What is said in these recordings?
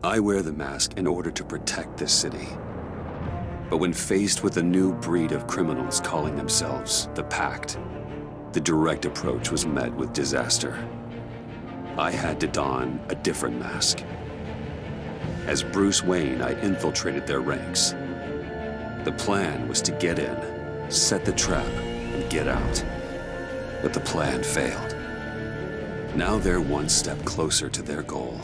I wear the mask in order to protect this city. But when faced with a new breed of criminals calling themselves the Pact, the direct approach was met with disaster. I had to don a different mask. As Bruce Wayne, I infiltrated their ranks. The plan was to get in, set the trap, and get out. But the plan failed. Now they're one step closer to their goal,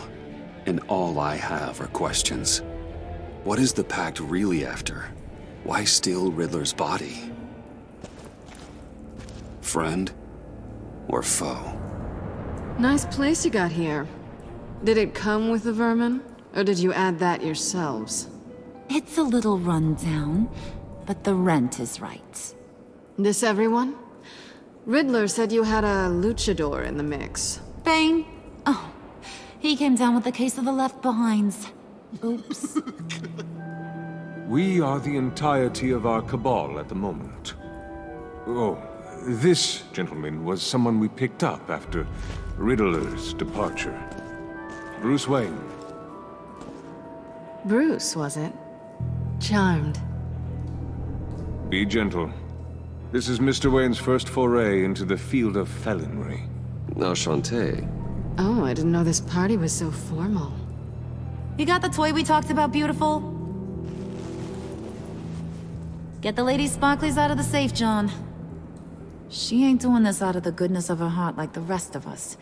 and all I have are questions. What is the Pact really after? Why steal Riddler's body? Friend or foe? Nice place you got here. Did it come with the vermin? Or did you add that yourselves? It's a little run down, but the rent is right. This everyone? Riddler said you had a luchador in the mix. Bane? Oh, he came down with a case of the Left Behinds. Oops. We are the entirety of our cabal at the moment. Oh, this gentleman was someone we picked up after Riddler's departure. Bruce Wayne. Bruce, was it? Charmed. Be gentle. This is Mr. Wayne's first foray into the field of felonry. Enchanté. Oh, I didn't know this party was so formal. You got the toy we talked about, beautiful? Get the lady sparklies out of the safe, John. She ain't doing this out of the goodness of her heart like the rest of us.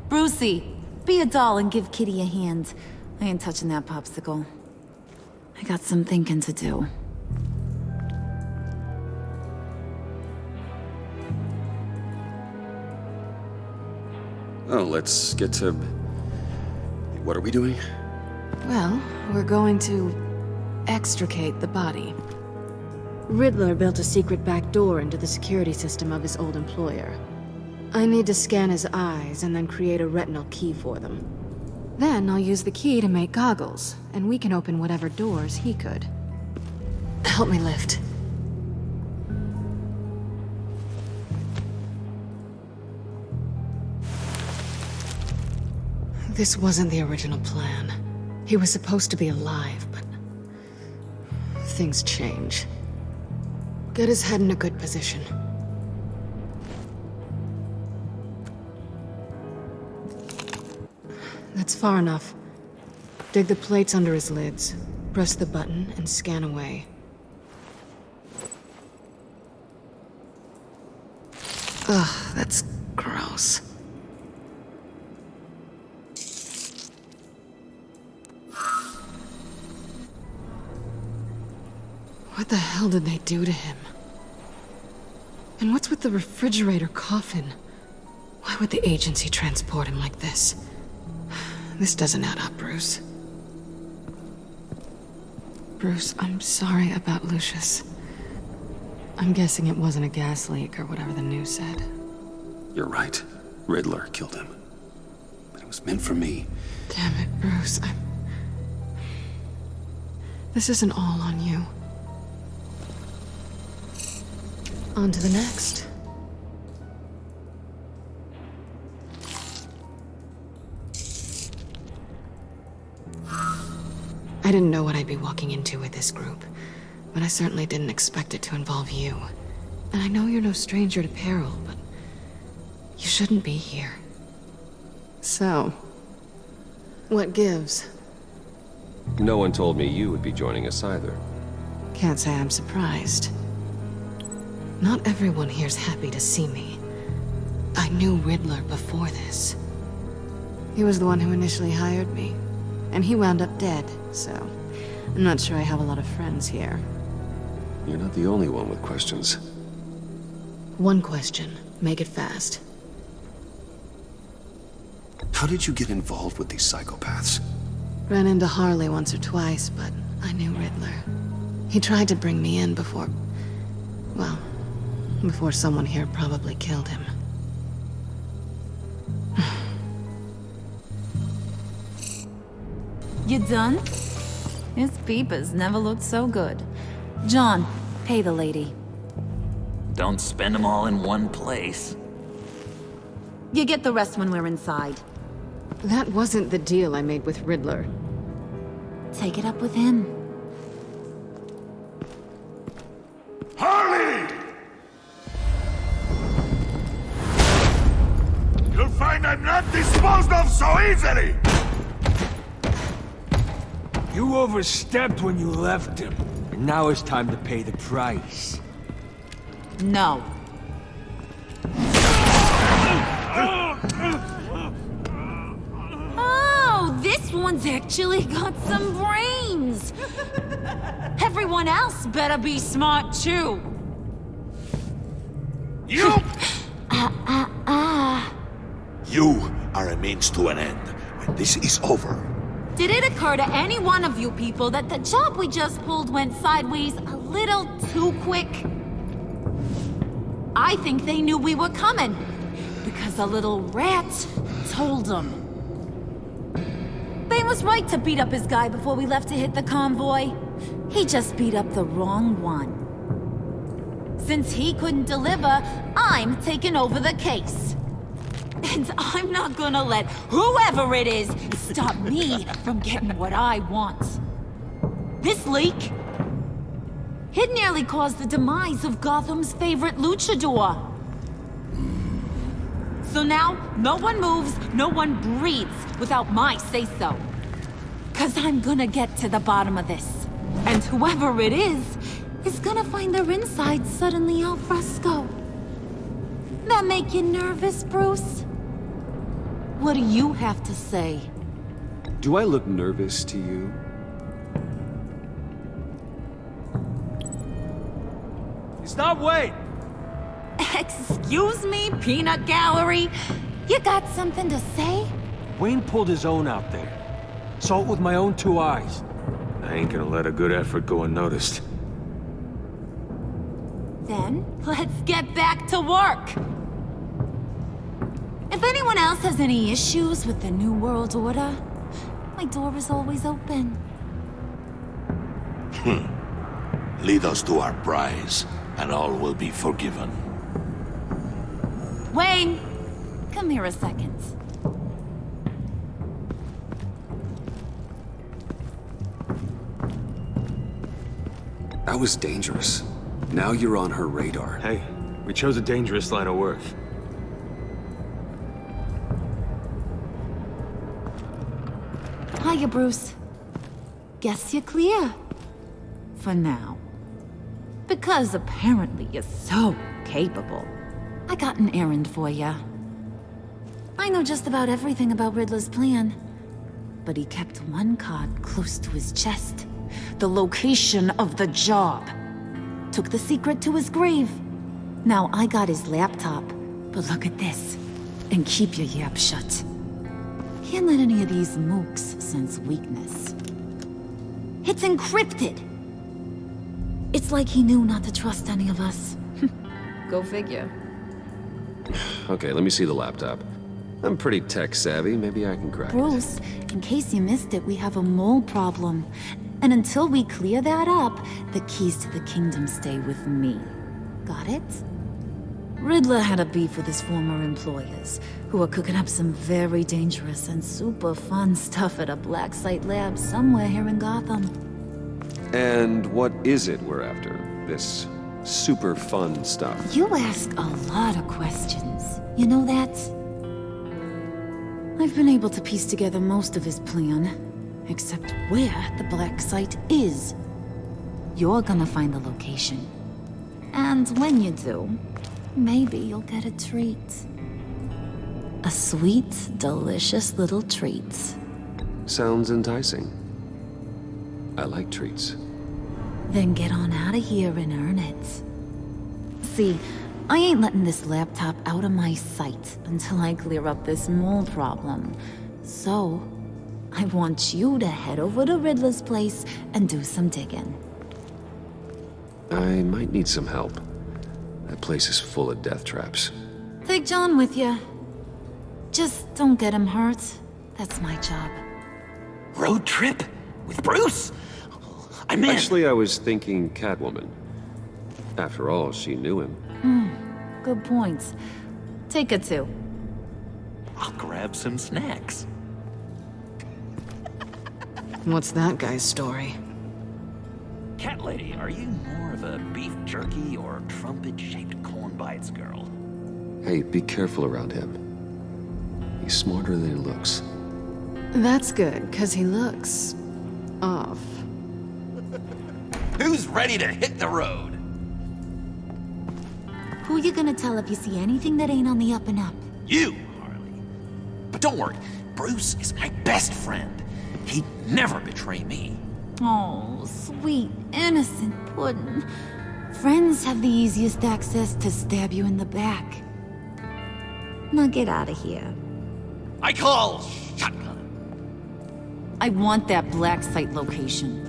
Brucey, be a doll and give Kitty a hand. I ain't touching that popsicle. I got some thinking to do. Oh, let's get to... What are we doing? Well, we're going to extricate the body. Riddler built a secret back door into the security system of his old employer. I need to scan his eyes and then create a retinal key for them. Then I'll use the key to make goggles, and we can open whatever doors he could. Help me lift. This wasn't the original plan. He was supposed to be alive, but... things change. Get his head in a good position. That's far enough. Dig the plates under his lids, press the button, and scan away. Ugh, that's gross. What the hell did they do to him? And what's with the refrigerator coffin? Why would the agency transport him like this? This doesn't add up, Bruce. Bruce, I'm sorry about Lucius. I'm guessing it wasn't a gas leak or whatever the news said. You're right. Riddler killed him. But it was meant for me. Damn it, Bruce. This isn't all on you. On to the next. I didn't know what I'd be walking into with this group, but I certainly didn't expect it to involve you. And I know you're no stranger to peril, but you shouldn't be here. So, what gives? No one told me you would be joining us either. Can't say I'm surprised. Not everyone here's happy to see me. I knew Riddler before this. He was the one who initially hired me, and he wound up dead, so I'm not sure I have a lot of friends here. You're not the only one with questions. One question. Make it fast. How did you get involved with these psychopaths? Ran into Harley once or twice, but I knew Riddler. He tried to bring me in before... well, before someone here probably killed him. You done? His peepers never looked so good. John, pay the lady. Don't spend them all in one place. You get the rest when we're inside. That wasn't the deal I made with Riddler. Take it up with him. Harley! You'll find I'm not disposed of so easily! You overstepped when you left him. And now it's time to pay the price. No. Oh, this one's actually got some brains. Everyone else better be smart too. You! You are a means to an end. When this is over, Did it occur to any one of you people that the job we just pulled went sideways a little too quick? I think they knew we were coming, because a little rat told them. Bane was right to beat up his guy before we left to hit the convoy. He just beat up the wrong one. Since he couldn't deliver, I'm taking over the case. And I'm not gonna let whoever it is stop me from getting what I want. This leak, it nearly caused the demise of Gotham's favorite luchador. So now, no one moves, no one breathes without my say-so. 'Cause I'm gonna get to the bottom of this. And whoever it is gonna find their insides suddenly al fresco. That make you nervous, Bruce? What do you have to say? Do I look nervous to you? It's not Wayne! Excuse me, peanut gallery? You got something to say? Wayne pulled his own out there. Saw it with my own 2 eyes. I ain't gonna let a good effort go unnoticed. Then, let's get back to work. If anyone else has any issues with the New World Order, my door is always open. lead us to our prize, and all will be forgiven. Wayne, come here a second. That was dangerous. Now you're on her radar. Hey, we chose a dangerous line of work. Hiya, Bruce. Guess you're clear. For now. Because apparently you're so capable. I got an errand for ya. I know just about everything about Riddler's plan. But he kept one card close to his chest. The location of the job. Took the secret to his grave. Now I got his laptop. But look at this. And keep your yap shut. Can't let any of these mooks sense weakness. It's encrypted! It's like he knew not to trust any of us. Go figure. Okay, let me see the laptop. I'm pretty tech savvy. Maybe I can crack it. Bruce, in case you missed it, we have a mole problem. And until we clear that up, the keys to the kingdom stay with me. Got it? Riddler had a beef with his former employers, who were cooking up some very dangerous and super fun stuff at a black site lab somewhere here in Gotham. And what is it we're after? This super fun stuff. You ask a lot of questions. You know that? I've been able to piece together most of his plan, except where the black site is. You're gonna find the location. And when you do, maybe you'll get a treat. A sweet, delicious little treat. Sounds enticing. I like treats. Then get on out of here and earn it. See, I ain't letting this laptop out of my sight until I clear up this mole problem. So, I want you to head over to Riddler's place and do some digging. I might need some help. That place is full of death traps. Take John with you. Just don't get him hurt. That's my job. Road trip? With Bruce? I'm in. Actually, I was thinking Catwoman. After all, she knew him. Good points. Take it too. I'll grab some snacks. What's that guy's story? Cat lady, are you more of a beef jerky or trumpet-shaped corn bites girl? Hey, be careful around him. He's smarter than he looks. That's good, because he looks... off. Who's ready to hit the road? Who you gonna tell if you see anything that ain't on the up and up? You, Harley. But don't worry, Bruce is my best friend. He'd never betray me. Oh, sweet, innocent Puddin'. Friends have the easiest access to stab you in the back. Now get out of here. I call shotgun. I want that black site location.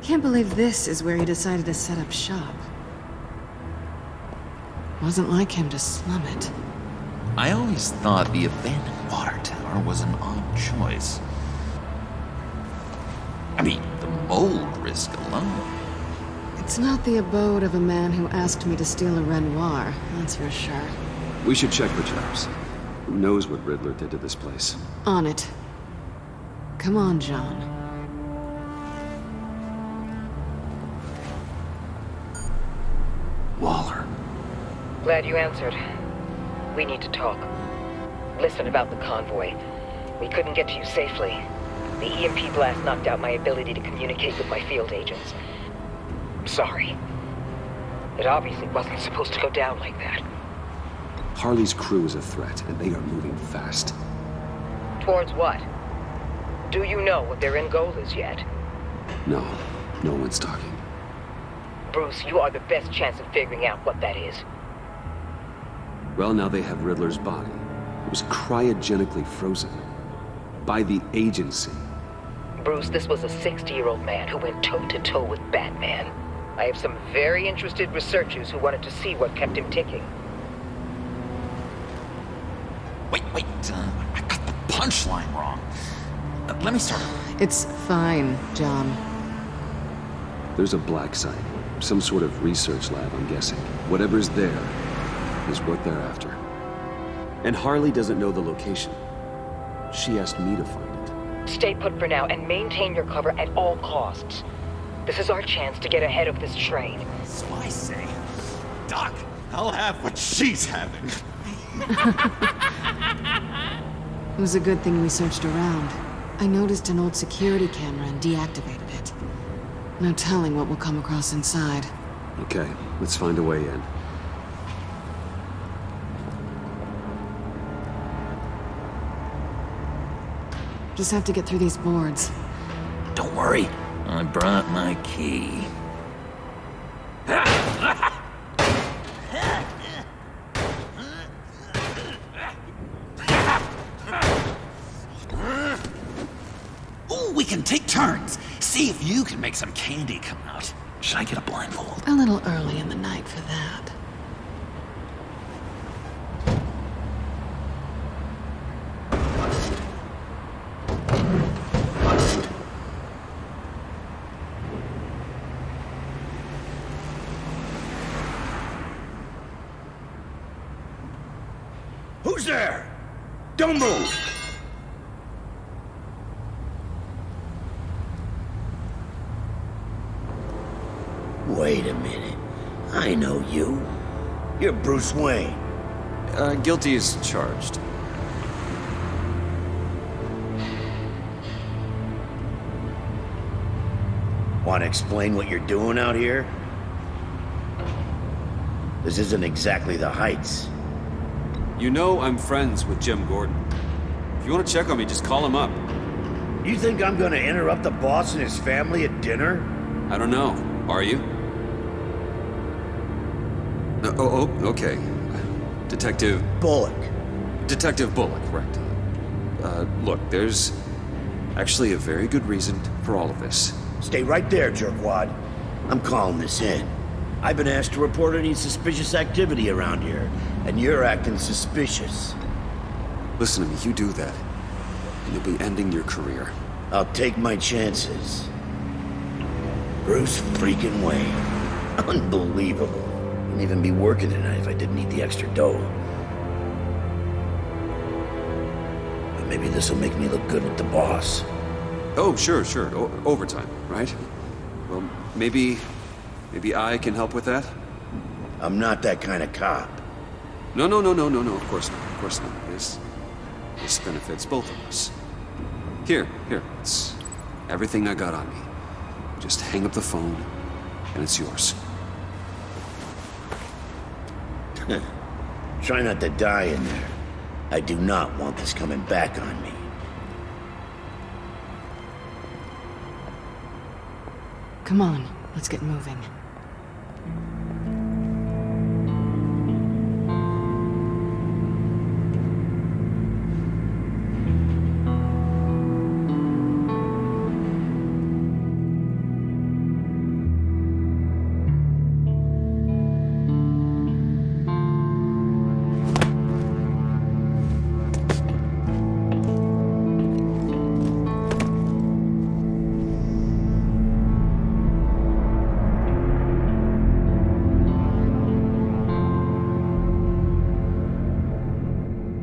Can't believe this is where he decided to set up shop. Wasn't like him to slum it. I always thought the abandoned water tower was an odd choice. I mean, the mold risk alone. It's not the abode of a man who asked me to steal a Renoir, that's for sure. We should check for traps. Who knows what Riddler did to this place? On it. Come on, John. Waller. Glad you answered. We need to talk. Listen about the convoy. We couldn't get to you safely. The EMP blast knocked out my ability to communicate with my field agents. I'm sorry. It obviously wasn't supposed to go down like that. Harley's crew is a threat, and they are moving fast. Towards what? Do you know what their end goal is yet? No, no one's talking. Bruce, you are the best chance of figuring out what that is. Well, now they have Riddler's body. It was cryogenically frozen. By the agency. Bruce, this was a 60-year-old man who went toe-to-toe with Batman. I have some very interested researchers who wanted to see what kept him ticking. Wait, I got the punchline wrong. Let me start over. It's fine, John. There's a black site. Some sort of research lab, I'm guessing. Whatever's there is what they're after. And Harley doesn't know the location. She asked me to find it. Stay put for now and maintain your cover at all costs. This is our chance to get ahead of this train. So I say, Doc, I'll have what she's having. It was a good thing we searched around. I noticed an old security camera and deactivated it. No telling what we'll come across inside. Okay, let's find a way in. Just have to get through these boards. Don't worry, I brought my key. Ooh, we can take turns. See if you can make some candy come out. Should I get a blindfold? A little early in the night for that. Who's there? Don't move! Wait a minute. I know you. You're Bruce Wayne. Guilty as charged. Want to explain what you're doing out here? This isn't exactly the Heights. You know I'm friends with Jim Gordon. If you want to check on me, just call him up. You think I'm gonna interrupt the boss and his family at dinner? I don't know. Are you? Okay. Detective Bullock. Right. Look, there's actually a very good reason for all of this. Stay right there, jerkwad. I'm calling this in. I've been asked to report any suspicious activity around here, and you're acting suspicious. Listen to me, you do that, and you'll be ending your career. I'll take my chances. Bruce freaking Wayne. Unbelievable. Wouldn't even be working tonight if I didn't need the extra dough. But maybe this'll make me look good with the boss. Oh, sure. Overtime, right? Well, maybe I can help with that? I'm not that kind of cop. No, of course not. This benefits both of us. Here, it's everything I got on me. Just hang up the phone, and it's yours. Try not to die in there. I do not want this coming back on me. Come on, let's get moving.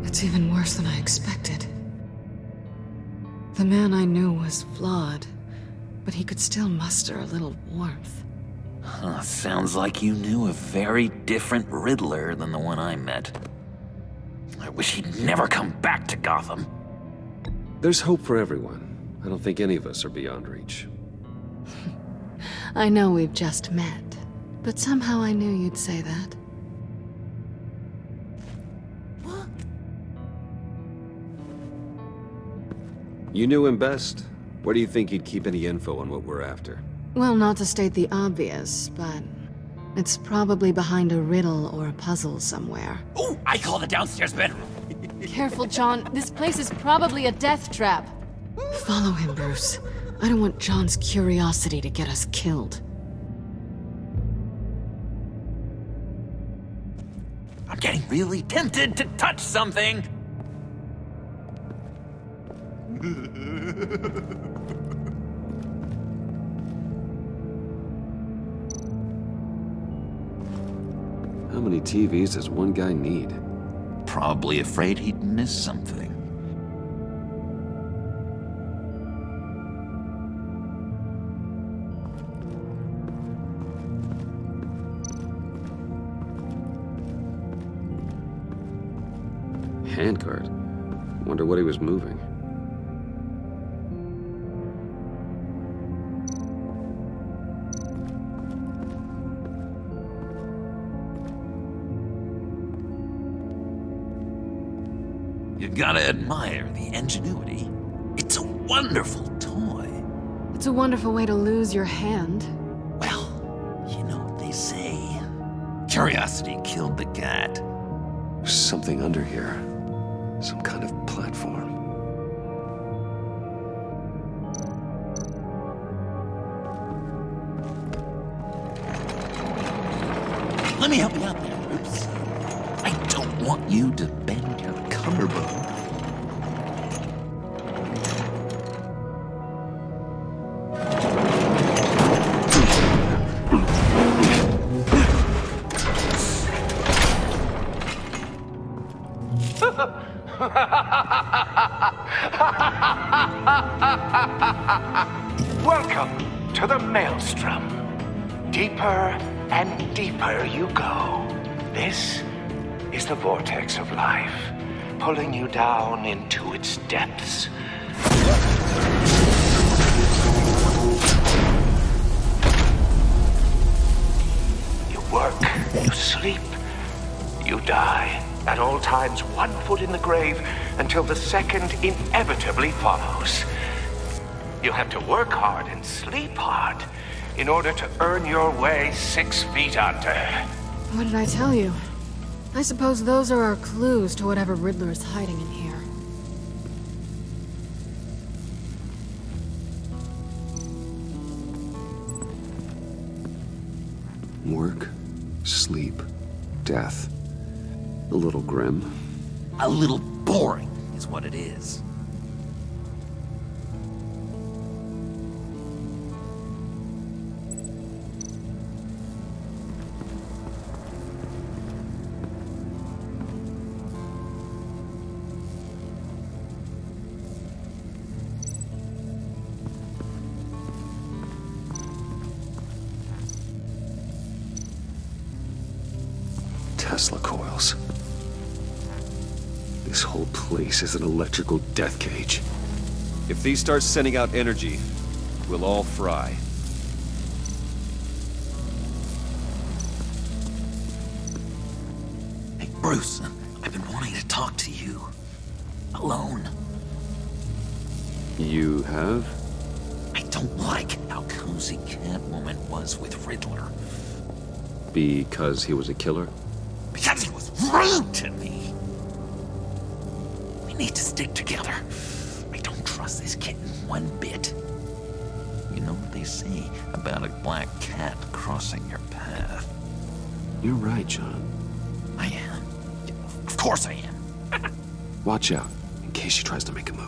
It's even worse than I expected. The man I knew was flawed, but he could still muster a little warmth. Huh, sounds like you knew a very different Riddler than the one I met. I wish he'd never come back to Gotham. There's hope for everyone. I don't think any of us are beyond reach. I know we've just met, but somehow I knew you'd say that. You knew him best. Where do you think he'd keep any info on what we're after? Well, not to state the obvious, but it's probably behind a riddle or a puzzle somewhere. Ooh, I call the downstairs bedroom. Careful, John. This place is probably a death trap. Follow him, Bruce. I don't want John's curiosity to get us killed. I'm getting really tempted to touch something. How many TVs does one guy need? Probably afraid he'd miss something. Handcart. Wonder what he was moving. You gotta admire the ingenuity. It's a wonderful toy. It's a wonderful way to lose your hand. Well, you know what they say. Curiosity killed the cat. There's something under here. Some kind of platform. Let me help you out there, Bruce. I don't want you to bend your collarbone. Welcome to the Maelstrom. Deeper and deeper you go. This is the vortex of life, pulling you down into its depths. You work, you sleep, you die. At all times, one foot in the grave, until the second inevitably follows. You'll have to work hard and sleep hard in order to earn your way 6 feet under. What did I tell you? I suppose those are our clues to whatever Riddler is hiding in here. Work, sleep, death. A little grim. A little boring is what it is. Tesla coils. This whole place is an electrical death cage. If these start sending out energy, we'll all fry. Hey, Bruce, I've been wanting to talk to you. Alone. You have? I don't like how cozy Catwoman was with Riddler. Because he was a killer? Because he was rude to me. We need to stick together. I don't trust this kitten one bit. You know what they say about a black cat crossing your path? You're right, John. I am. Of course I am. Watch out, in case she tries to make a move.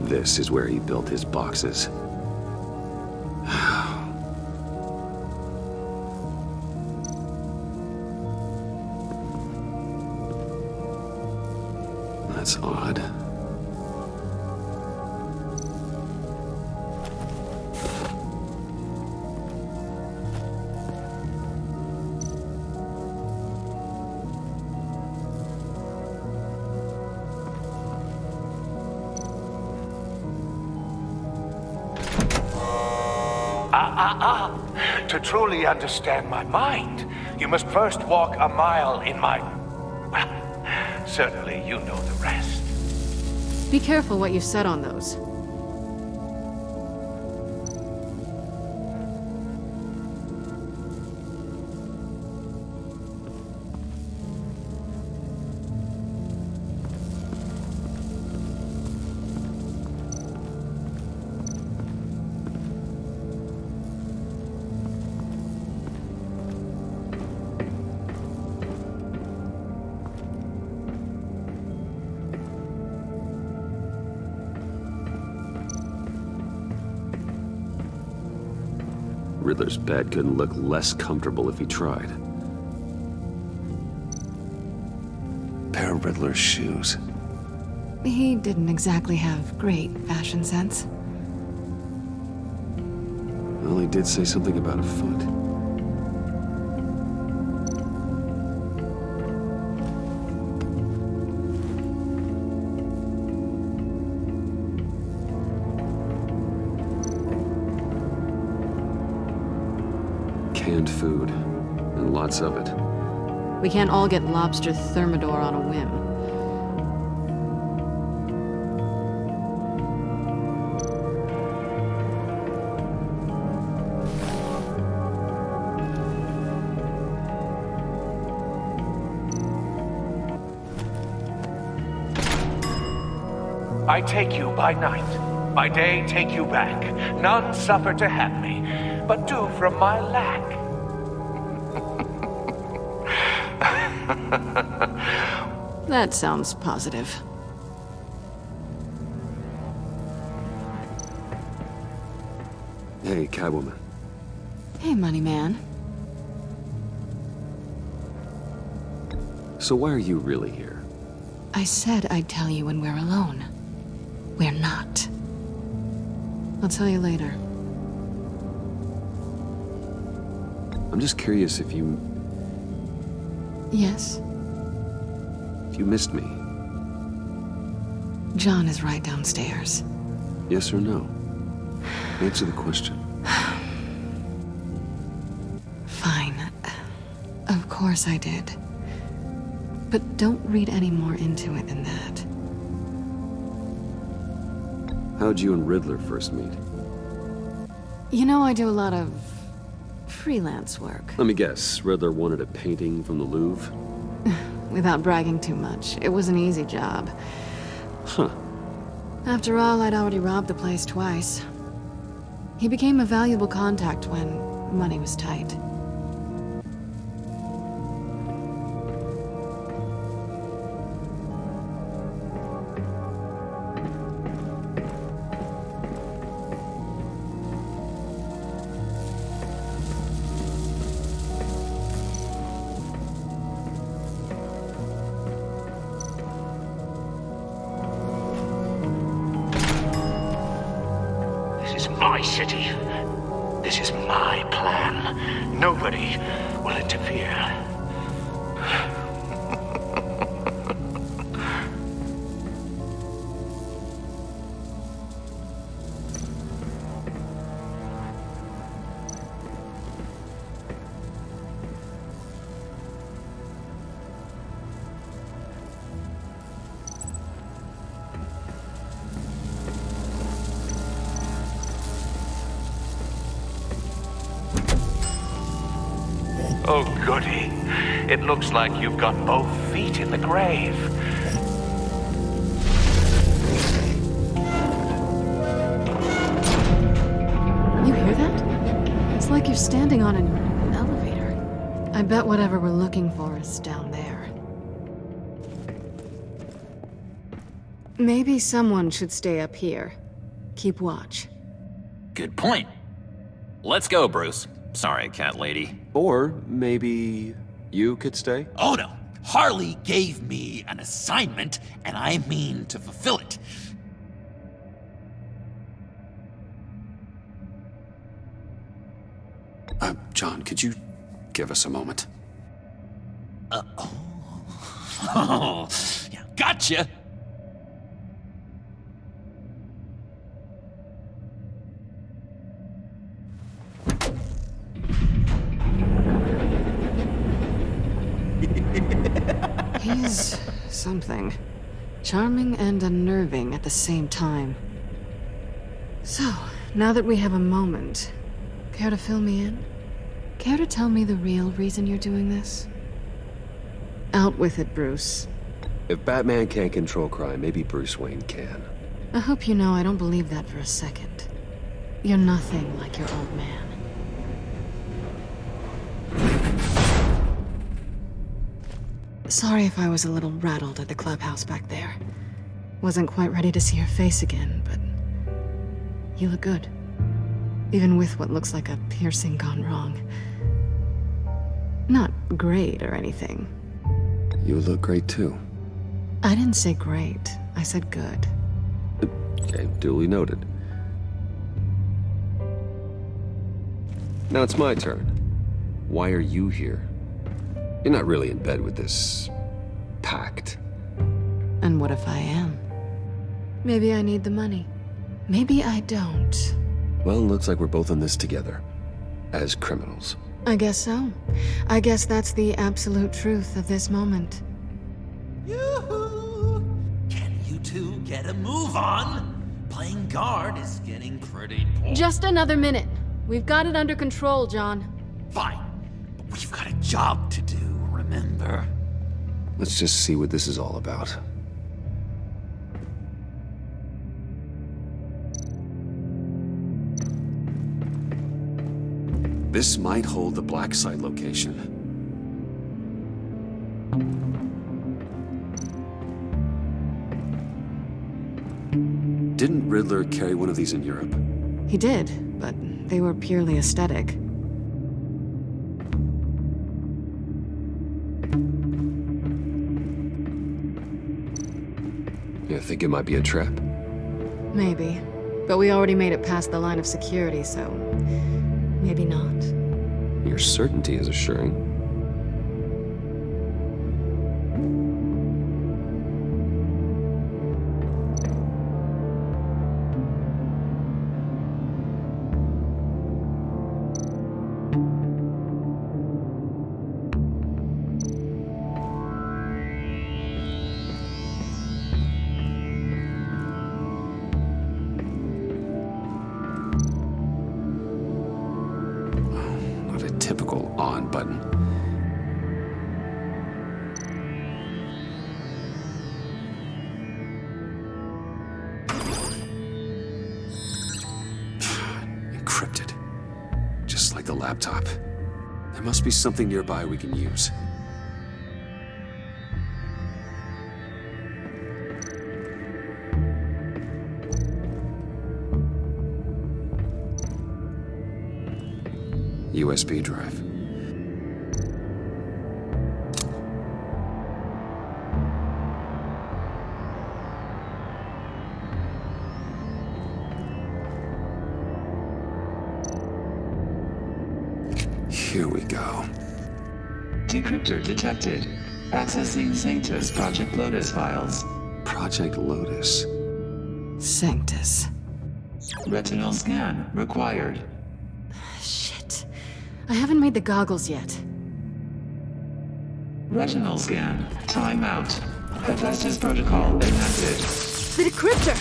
This is where he built his boxes. That's odd. To truly understand my mind, you must first walk a mile in my... Well, certainly you know the rest. Be careful what you set on those. Riddler's bed couldn't look less comfortable if he tried. Pair of Riddler's shoes. He didn't exactly have great fashion sense. Well, he did say something about a foot. Canned food, and lots of it. We can't all get lobster thermidor on a whim. I take you by night, by day take you back. None suffer to have me, but do from my lack. That sounds positive. Hey, Catwoman. Hey, Money Man. So why are you really here? I said I'd tell you when we're alone. We're not. I'll tell you later. I'm just curious if you Yes? missed me. John is right downstairs. Yes or no? Answer the question. Fine. Of course I did. But don't read any more into it than that. How'd you and Riddler first meet? You know, I do a lot of freelance work. Let me guess, Riddler wanted a painting from the Louvre? Without bragging too much, it was an easy job. Huh. After all, I'd already robbed the place twice. He became a valuable contact when money was tight. This is my city. This is my plan. Nobody will interfere. Oh, goody. It looks like you've got both feet in the grave. You hear that? It's like you're standing on an elevator. I bet whatever we're looking for is down there. Maybe someone should stay up here. Keep watch. Good point. Let's go, Bruce. Sorry, cat lady. Or maybe you could stay? Oh no. Harley gave me an assignment, and I mean to fulfill it. John, could you give us a moment? Oh, yeah, gotcha. He's something. Charming and unnerving at the same time. So, now that we have a moment, care to fill me in? Care to tell me the real reason you're doing this? Out with it, Bruce. If Batman can't control crime, maybe Bruce Wayne can. I hope you know I don't believe that for a second. You're nothing like your old man. Sorry if I was a little rattled at the clubhouse back there. Wasn't quite ready to see your face again, but you look good. Even with what looks like a piercing gone wrong. Not great or anything. You look great too. I didn't say great. I said good. Okay, duly noted. Now it's my turn. Why are you here? You're not really in bed with this pact. And what if I am? Maybe I need the money. Maybe I don't. Well, looks like we're both in this together. As criminals. I guess so. I guess that's the absolute truth of this moment. Yoo-hoo! Can you two get a move on? Playing guard is getting pretty boring. Just another minute. We've got it under control, John. Fine, but we've got a job to do, remember? Let's just see what this is all about. This might hold the Black Site location. Didn't Riddler carry one of these in Europe? He did, but they were purely aesthetic. You think it might be a trap? Maybe. But we already made it past the line of security, so maybe not. Your certainty is assuring. Not a typical on button. Encrypted. Just like the laptop. There must be something nearby we can use. USB drive. Here we go. Decryptor detected. Accessing Sanctus Project Lotus files. Project Lotus. Sanctus. Retinal scan required. Shit. I haven't made the goggles yet. Retinal scan. Timeout. Hephaestus protocol enacted. The decryptor!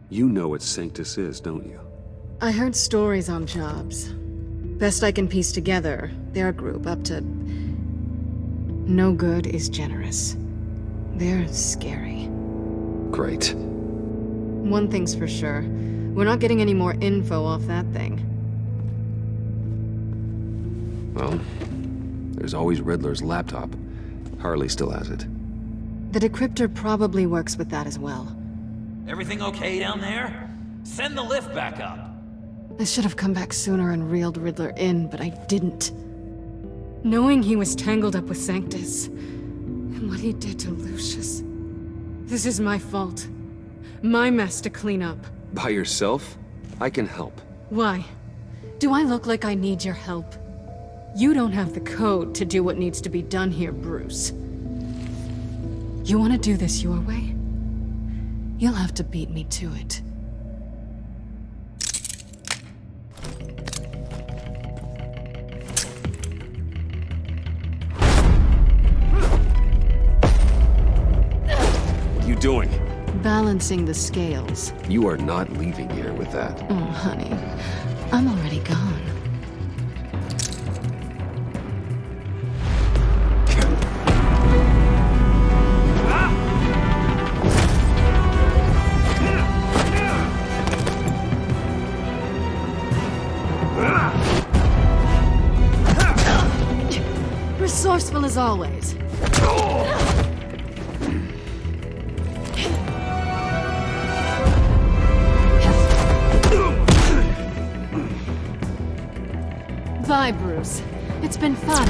You know what Sanctus is, don't you? I heard stories on jobs. Best I can piece together, their group up to... No good is generous. They're scary. Great. One thing's for sure. We're not getting any more info off that thing. Well, there's always Riddler's laptop. Harley still has it. The decryptor probably works with that as well. Everything okay down there? Send the lift back up. I should have come back sooner and reeled Riddler in, but I didn't. Knowing he was tangled up with Sanctus, and what he did to Lucius. This is my fault. My mess to clean up. By yourself? I can help. Why? Do I look like I need your help? You don't have the code to do what needs to be done here, Bruce. You want to do this your way? You'll have to beat me to it. What are you doing? Balancing the scales. You are not leaving here with that. Oh, honey. I'm already gone. Resourceful as always. Bye, Bruce. It's been fun.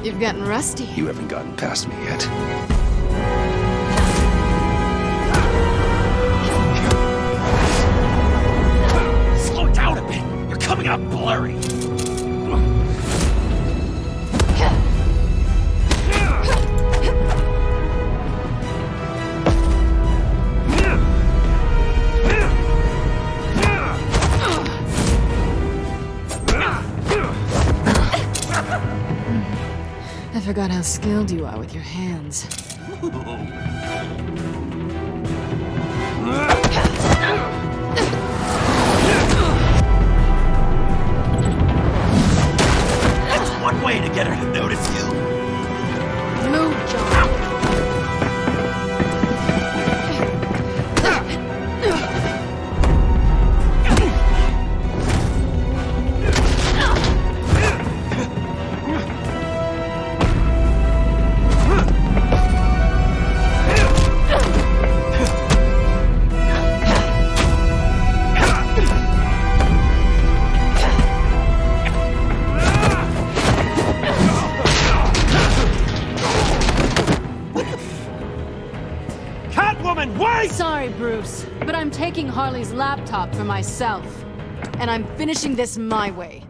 You've gotten rusty. You haven't gotten past me yet. Slow down a bit. You're coming out blurry. I forgot how skilled you are with your hands. That's one way to get her to notice you. Move, John. Wait! Sorry, Bruce, but I'm taking Harley's laptop for myself. And I'm finishing this my way.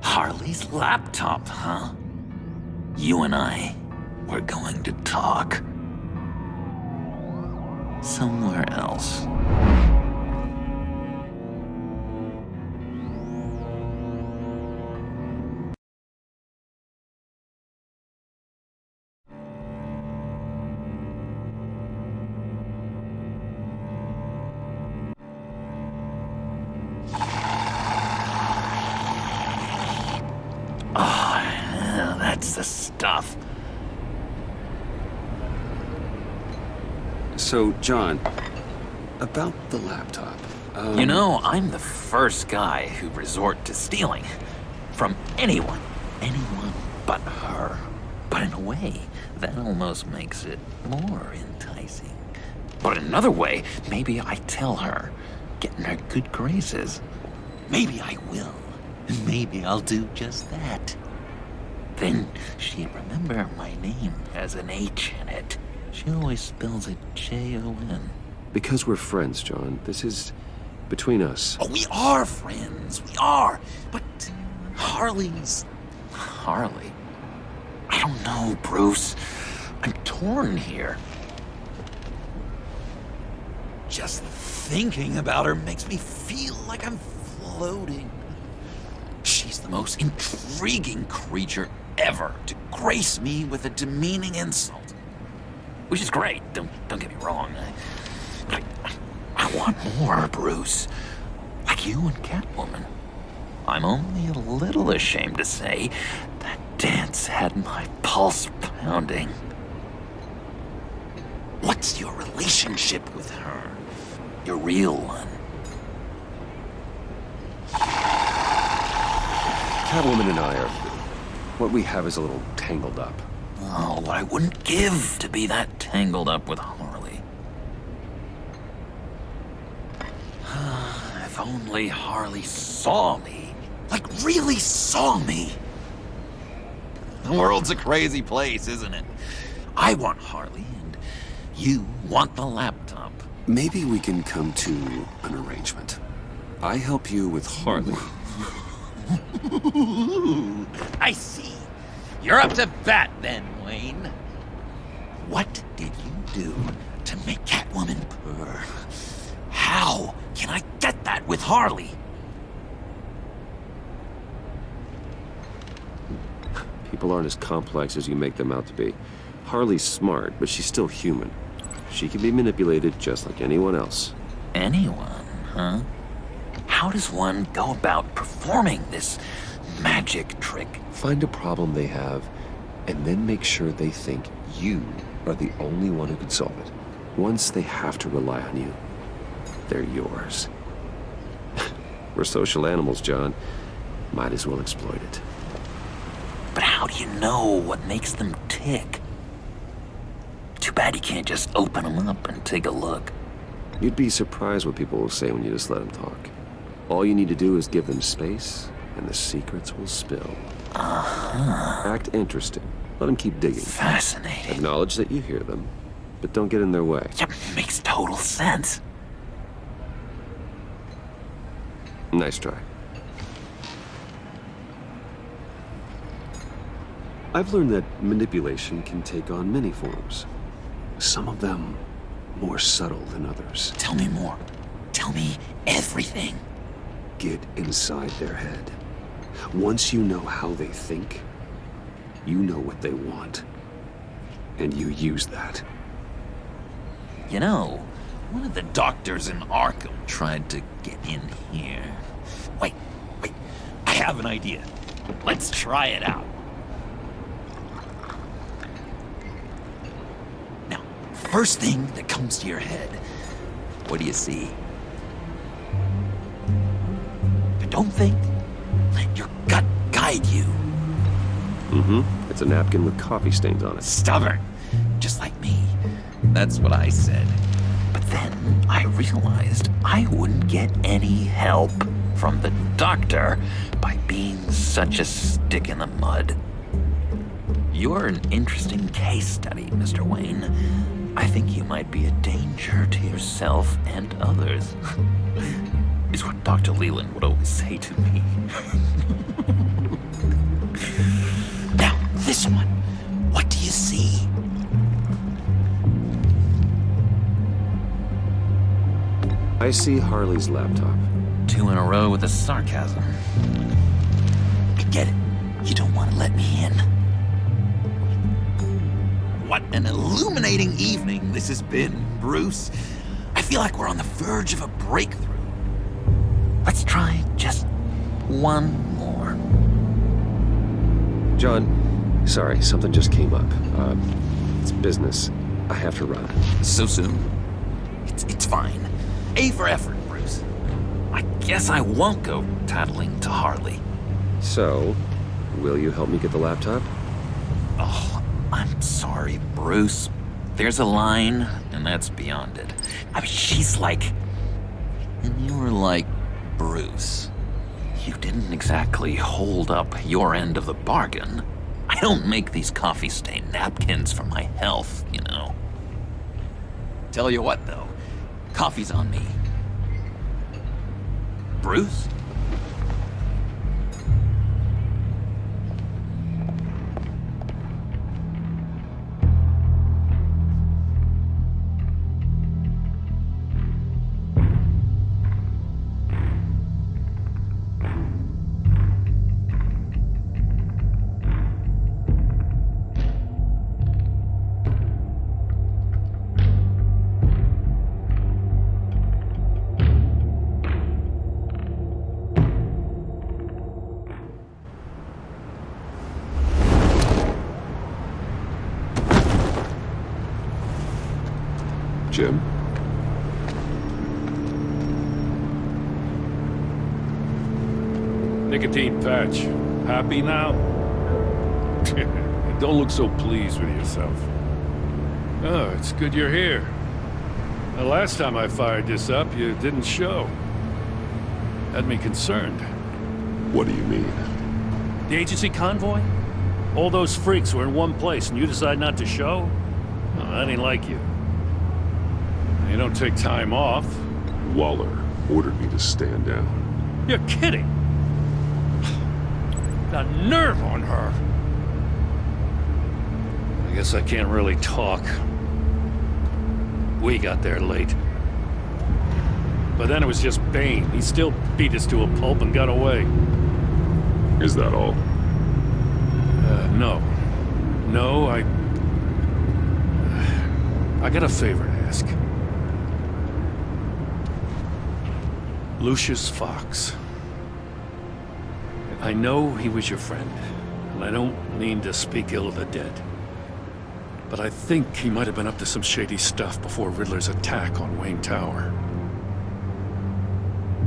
Harley's laptop, huh? You and I, we're going to talk. Somewhere else. Oh, that's the stuff. So, John, about the laptop. You know, I'm the first guy who resort to stealing. From anyone. Anyone but her. But in a way, that almost makes it more enticing. But in another way, maybe I tell her, get in her good graces. Maybe I will. And maybe I'll do just that. Then she'd remember my name has an H in it. She always spells it Jon. Because we're friends, John. This is between us. Oh, we are friends. We are. But Harley's... Harley? I don't know, Bruce. I'm torn here. Just thinking about her makes me feel like I'm floating. She's the most intriguing creature ever to grace me with a demeaning insult. Which is great, don't get me wrong. I want more, Bruce. Like you and Catwoman. I'm only a little ashamed to say that dance had my pulse pounding. What's your relationship with her? Your real one? Catwoman and I are... What we have is a little tangled up. Oh, what I wouldn't give to be that tangled up with Harley. If only Harley saw me. Like, really saw me. The world's a crazy place, isn't it? I want Harley, and you want the laptop. Maybe we can come to an arrangement. I help you with Harley. I see. You're up to bat then, Wayne. What did you do to make Catwoman purr? How can I get that with Harley? People aren't as complex as you make them out to be. Harley's smart, but she's still human. She can be manipulated just like anyone else. Anyone, huh? How does one go about performing this magic trick? Find a problem they have, and then make sure they think you are the only one who can solve it. Once they have to rely on you, they're yours. We're social animals, John. Might as well exploit it. But how do you know what makes them tick? Too bad you can't just open them up and take a look. You'd be surprised what people will say when you just let them talk. All you need to do is give them space, and the secrets will spill. Act interesting. Let them keep digging. Fascinating. Acknowledge that you hear them, but don't get in their way. Yeah, makes total sense. Nice try. I've learned that manipulation can take on many forms. Some of them more subtle than others. Tell me more. Tell me everything. Get inside their head. Once you know how they think, you know what they want. And you use that. You know, one of the doctors in Arkham tried to get in here. Wait. I have an idea. Let's try it out. Now, first thing that comes to your head, what do you see? But don't think. Let your gut guide you. It's a napkin with coffee stains on it. Stubborn. Just like me. That's what I said. But then I realized I wouldn't get any help from the doctor by being such a stick in the mud. You're an interesting case study, Mr. Wayne. I think you might be a danger to yourself and others. Is what Dr. Leland would always say to me. Now, this one. What do you see? I see Harley's laptop. 2 in a row with the sarcasm. I get it. You don't want to let me in. What an illuminating evening this has been, Bruce. I feel like we're on the verge of a breakthrough. Let's try just one more. John, sorry, something just came up. It's business. I have to run. So soon? It's fine. A for effort, Bruce. I guess I won't go tattling to Harley. So, will you help me get the laptop? Oh, I'm sorry, Bruce. There's a line, and that's beyond it. I mean, she's like... And you were like, Bruce. You didn't exactly hold up your end of the bargain. I don't make these coffee-stained napkins for my health, you know. Tell you what, though. Coffee's on me. Bruce? Jim? Nicotine patch. Happy now? Don't look so pleased with yourself. Oh, it's good you're here. The last time I fired this up, you didn't show. Had me concerned. What do you mean? The agency convoy? All those freaks were in one place and you decide not to show? Oh, that ain't like you. You don't take time off. Waller ordered me to stand down. You're kidding! The nerve on her! I guess I can't really talk. We got there late. But then it was just Bane. He still beat us to a pulp and got away. Is that all? No. No, I got a favor to ask. Lucius Fox. I know he was your friend, and I don't mean to speak ill of the dead. But I think he might have been up to some shady stuff before Riddler's attack on Wayne Tower.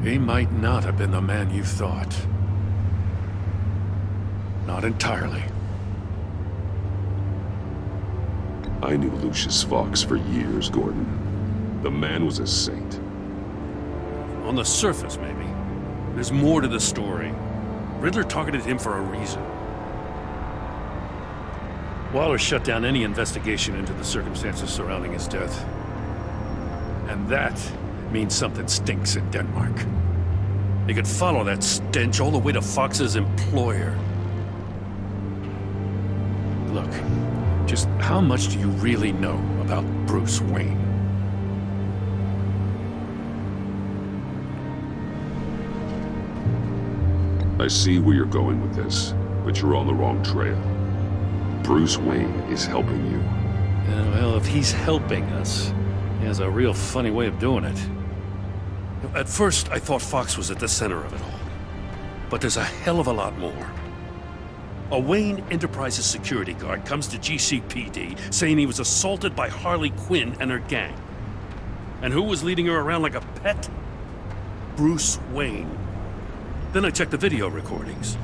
He might not have been the man you thought. Not entirely. I knew Lucius Fox for years, Gordon. The man was a saint. On the surface, maybe. There's more to the story. Riddler targeted him for a reason. Waller shut down any investigation into the circumstances surrounding his death. And that means something stinks in Denmark. You could follow that stench all the way to Fox's employer. Look, just how much do you really know about Bruce Wayne? I see where you're going with this, but you're on the wrong trail. Bruce Wayne is helping you. Well, if he's helping us, he has a real funny way of doing it. At first, I thought Fox was at the center of it all. But there's a hell of a lot more. A Wayne Enterprises security guard comes to GCPD saying he was assaulted by Harley Quinn and her gang. And who was leading her around like a pet? Bruce Wayne. Then I checked the video recordings.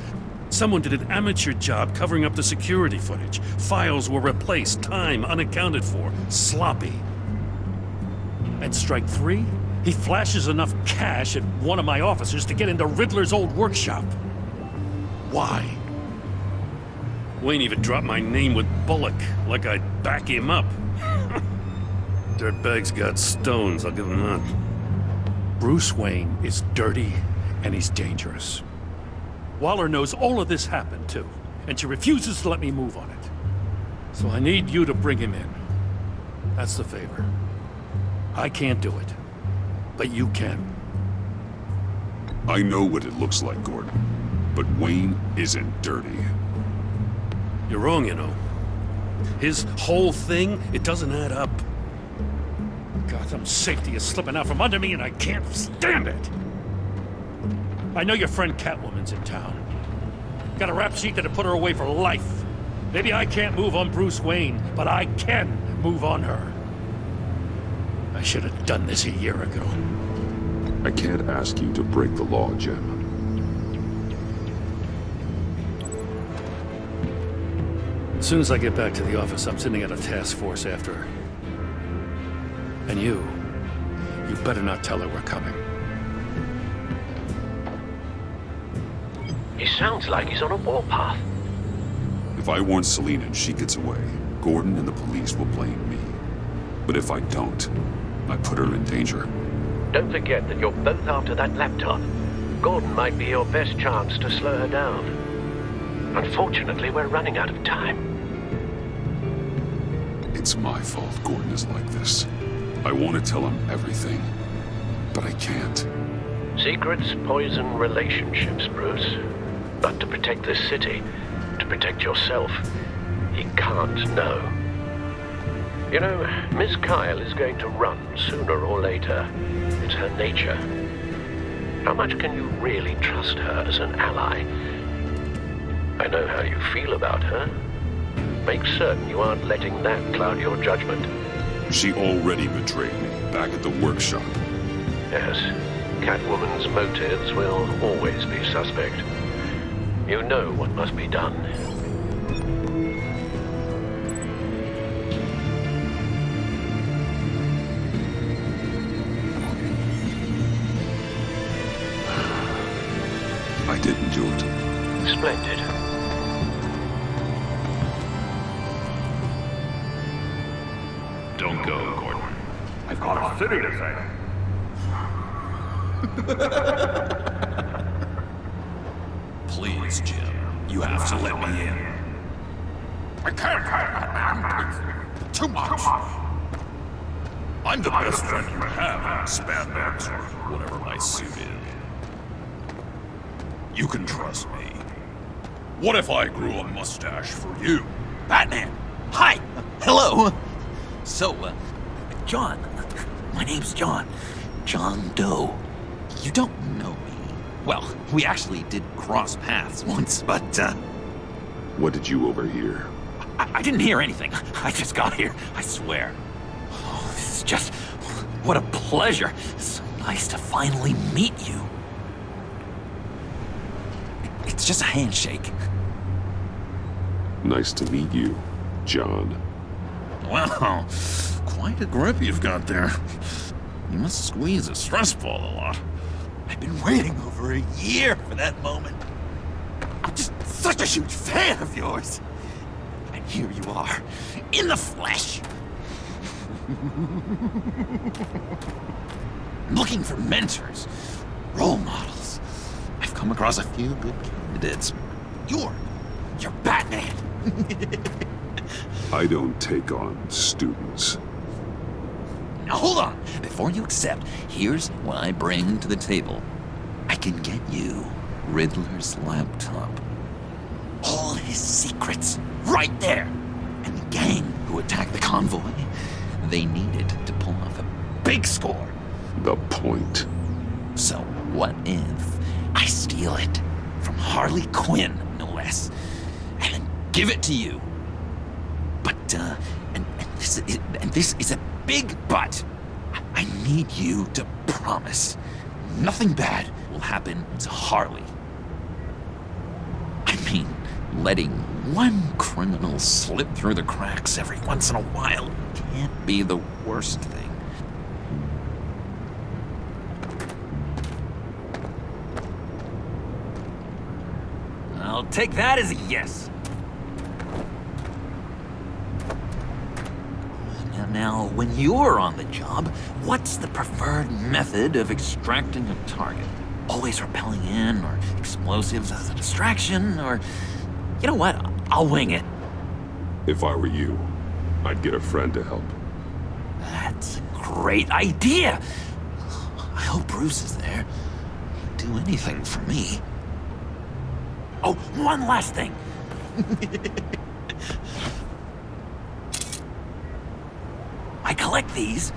Someone did an amateur job covering up the security footage. Files were replaced, time unaccounted for, sloppy. At strike 3, he flashes enough cash at one of my officers to get into Riddler's old workshop. Why? Wayne even dropped my name with Bullock, like I'd back him up. Dirtbag's got stones, I'll give him that. Bruce Wayne is dirty and he's dangerous. Waller knows all of this happened too, and she refuses to let me move on it. So I need you to bring him in. That's the favor. I can't do it, but you can. I know what it looks like, Gordon, but Wayne isn't dirty. You're wrong, you know. His whole thing, it doesn't add up. Gotham's safety is slipping out from under me and I can't stand it. I know your friend Catwoman's in town. Got a rap sheet that'll put her away for life. Maybe I can't move on Bruce Wayne, but I can move on her. I should have done this a year ago. I can't ask you to break the law, Jim. As soon as I get back to the office, I'm sending out a task force after her. And you better not tell her we're coming. He sounds like he's on a warpath. If I warn Selina and she gets away, Gordon and the police will blame me. But if I don't, I put her in danger. Don't forget that you're both after that laptop. Gordon might be your best chance to slow her down. Unfortunately, we're running out of time. It's my fault Gordon is like this. I want to tell him everything, but I can't. Secrets poison relationships, Bruce. But to protect this city, to protect yourself, he can't know. You know, Miss Kyle is going to run sooner or later. It's her nature. How much can you really trust her as an ally? I know how you feel about her. Make certain you aren't letting that cloud your judgment. She already betrayed me back at the workshop. Yes, Catwoman's motives will always be suspect. You know what must be done. I didn't do it. Splendid. Don't go, Gordon. I've got a city to save. Please, Jim. You have to let me in. I can't, man. It's too much. I'm the best friend you have in spandex or whatever my suit is. You can trust me. What if I grew a mustache for you? Batman! Hi! Hello! So, John. My name's John. John Doe. You don't know me. Well, we actually did cross paths once, but, What did you overhear? I didn't hear anything. I just got here, I swear. Oh, this is just... What a pleasure. It's so nice to finally meet you. It's just a handshake. Nice to meet you, John. Wow, quite a grip you've got there. You must squeeze a stress ball a lot. I've been waiting over a year for that moment. I'm just such a huge fan of yours. And here you are, in the flesh. Looking for mentors, role models. I've come across a few good candidates. You're Batman. I don't take on students. Now hold on. Before you accept, here's what I bring to the table. I can get you Riddler's laptop. All his secrets, right there. And the gang who attacked the convoy, they needed to pull off a big score. The point. So what if I steal it from Harley Quinn, no less, and then give it to you? But, and this is a big but. I need you to promise nothing bad will happen to Harley. I mean, letting one criminal slip through the cracks every once in a while can't be the worst thing. I'll take that as a yes. Now, when you're on the job, what's the preferred method of extracting a target? Always rappelling in, or explosives as a distraction, or... You know what? I'll wing it. If I were you, I'd get a friend to help. That's a great idea! I hope Bruce is there. He'd do anything for me. Oh, one last thing! I collect these.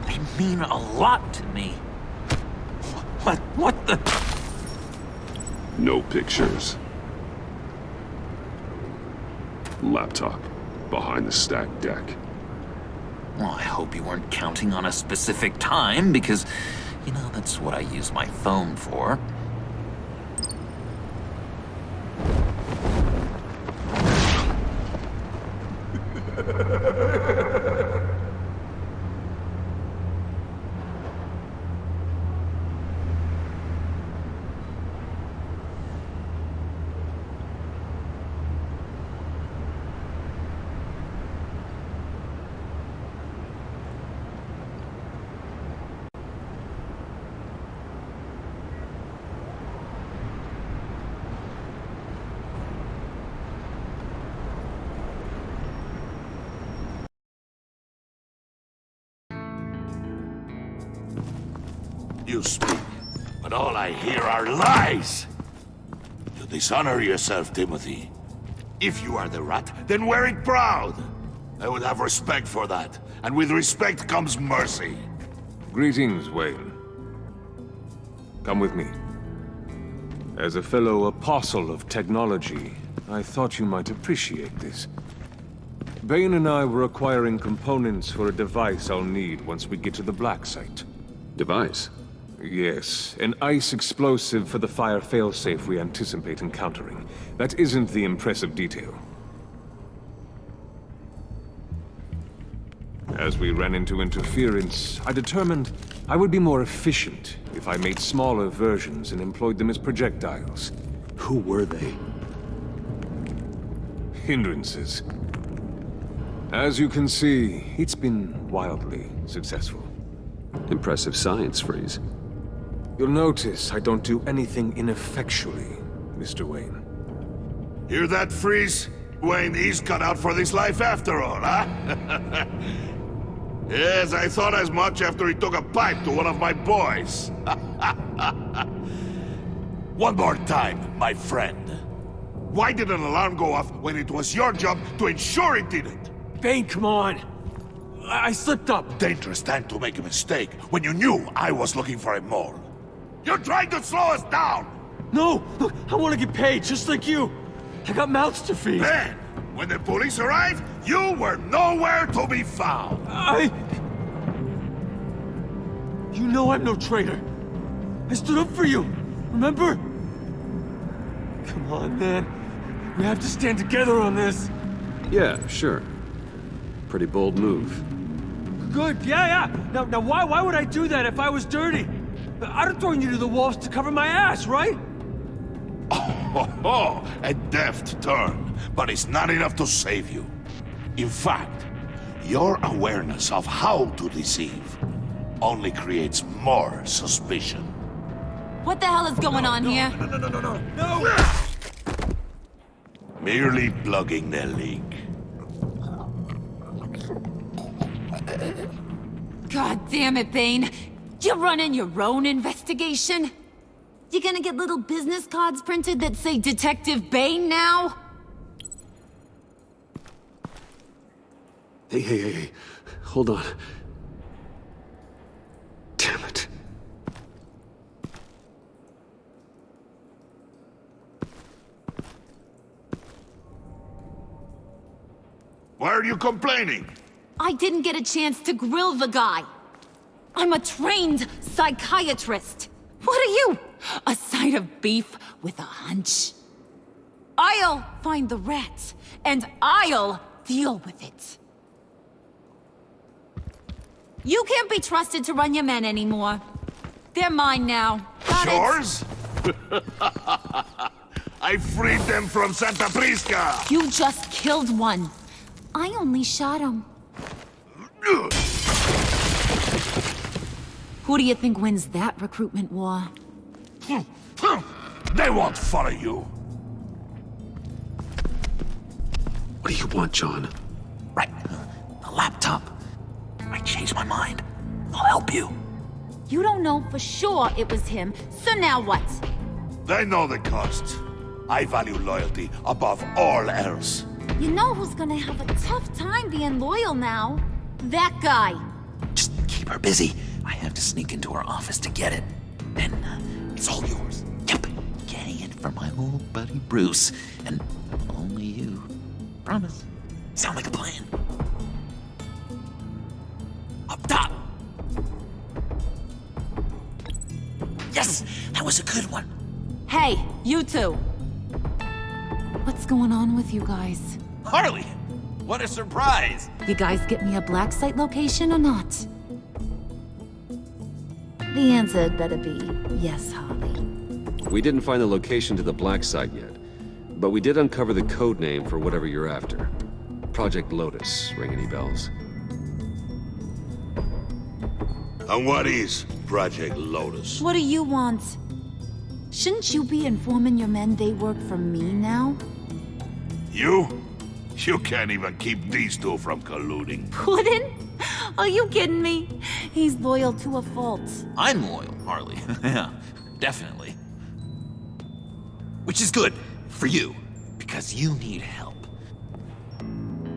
They mean a lot to me. What the... No pictures. Laptop. Behind the stacked deck. Well, I hope you weren't counting on a specific time, because, you know, that's what I use my phone for. You speak, but all I hear are lies! You dishonor yourself, Timothy. If you are the rat, then wear it proud! I would have respect for that, and with respect comes mercy. Greetings, Wayne. Come with me. As a fellow apostle of technology, I thought you might appreciate this. Bane and I were acquiring components for a device I'll need once we get to the Black Site. Device? Yes, an ice explosive for the fire failsafe we anticipate encountering. That isn't the impressive detail. As we ran into interference, I determined I would be more efficient if I made smaller versions and employed them as projectiles. Who were they? Hindrances. As you can see, it's been wildly successful. Impressive science, Freeze. You'll notice I don't do anything ineffectually, Mr. Wayne. Hear that, Freeze? Wayne, he's cut out for this life after all, huh? Yes, I thought as much after he took a pipe to one of my boys. One more time, my friend. Why did an alarm go off when it was your job to ensure it didn't? Bane, come on! I slipped up! Dangerous time to make a mistake when you knew I was looking for a mole. You're trying to slow us down! No! Look, I want to get paid, just like you! I got mouths to feed! Then, when the police arrived, you were nowhere to be found! You know I'm no traitor! I stood up for you, remember? Come on, man. We have to stand together on this! Yeah, sure. Pretty bold move. Good, yeah. Now why would I do that if I was dirty? I'd have thrown you to the wolves to cover my ass, right? Oh, a deft turn, but it's not enough to save you. In fact, your awareness of how to deceive only creates more suspicion. What the hell is going on here? No! Merely plugging the leak. God damn it, Bane. You running your own investigation? You gonna get little business cards printed that say Detective Bane now? Hey. Hold on. Damn it. Why are you complaining? I didn't get a chance to grill the guy. I'm a trained psychiatrist. What are you? A side of beef with a hunch? I'll find the rat, and I'll deal with it. You can't be trusted to run your men anymore. They're mine now. Got Yours? I freed them from Santa Prisca! You just killed one. I only shot him. Who do you think wins that recruitment war? They won't follow you. What do you want, John? Right, the laptop. I changed my mind. I'll help you. You don't know for sure it was him, so now what? They know the cost. I value loyalty above all else. You know who's gonna have a tough time being loyal now? That guy. Just keep her busy. I have to sneak into her office to get it. Then it's all yours. Yep. Getting it from my old buddy Bruce. And only you. Promise. Sound like a plan? Up top! Yes! That was a good one. Hey, you two. What's going on with you guys? Harley! What a surprise! You guys get me a black site location or not? The answer had better be yes, Harley. We didn't find the location to the black site yet, but we did uncover the code name for whatever you're after. Project Lotus. Ring any bells? And what is Project Lotus? What do you want? Shouldn't you be informing your men they work for me now? You? You can't even keep these two from colluding. Puddin'? Are you kidding me? He's loyal to a fault. I'm loyal, Harley. Yeah, definitely. Which is good for you, because you need help.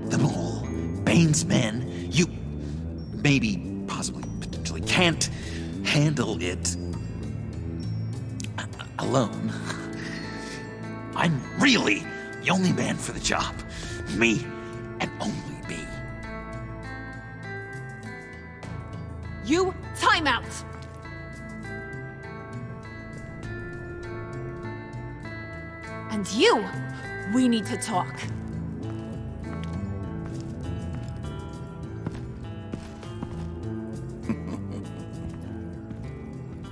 The Mole, Bane's men, you maybe, possibly, potentially can't handle it alone. I'm really the only man for the job. Me, and only me. You, time out! And you, we need to talk.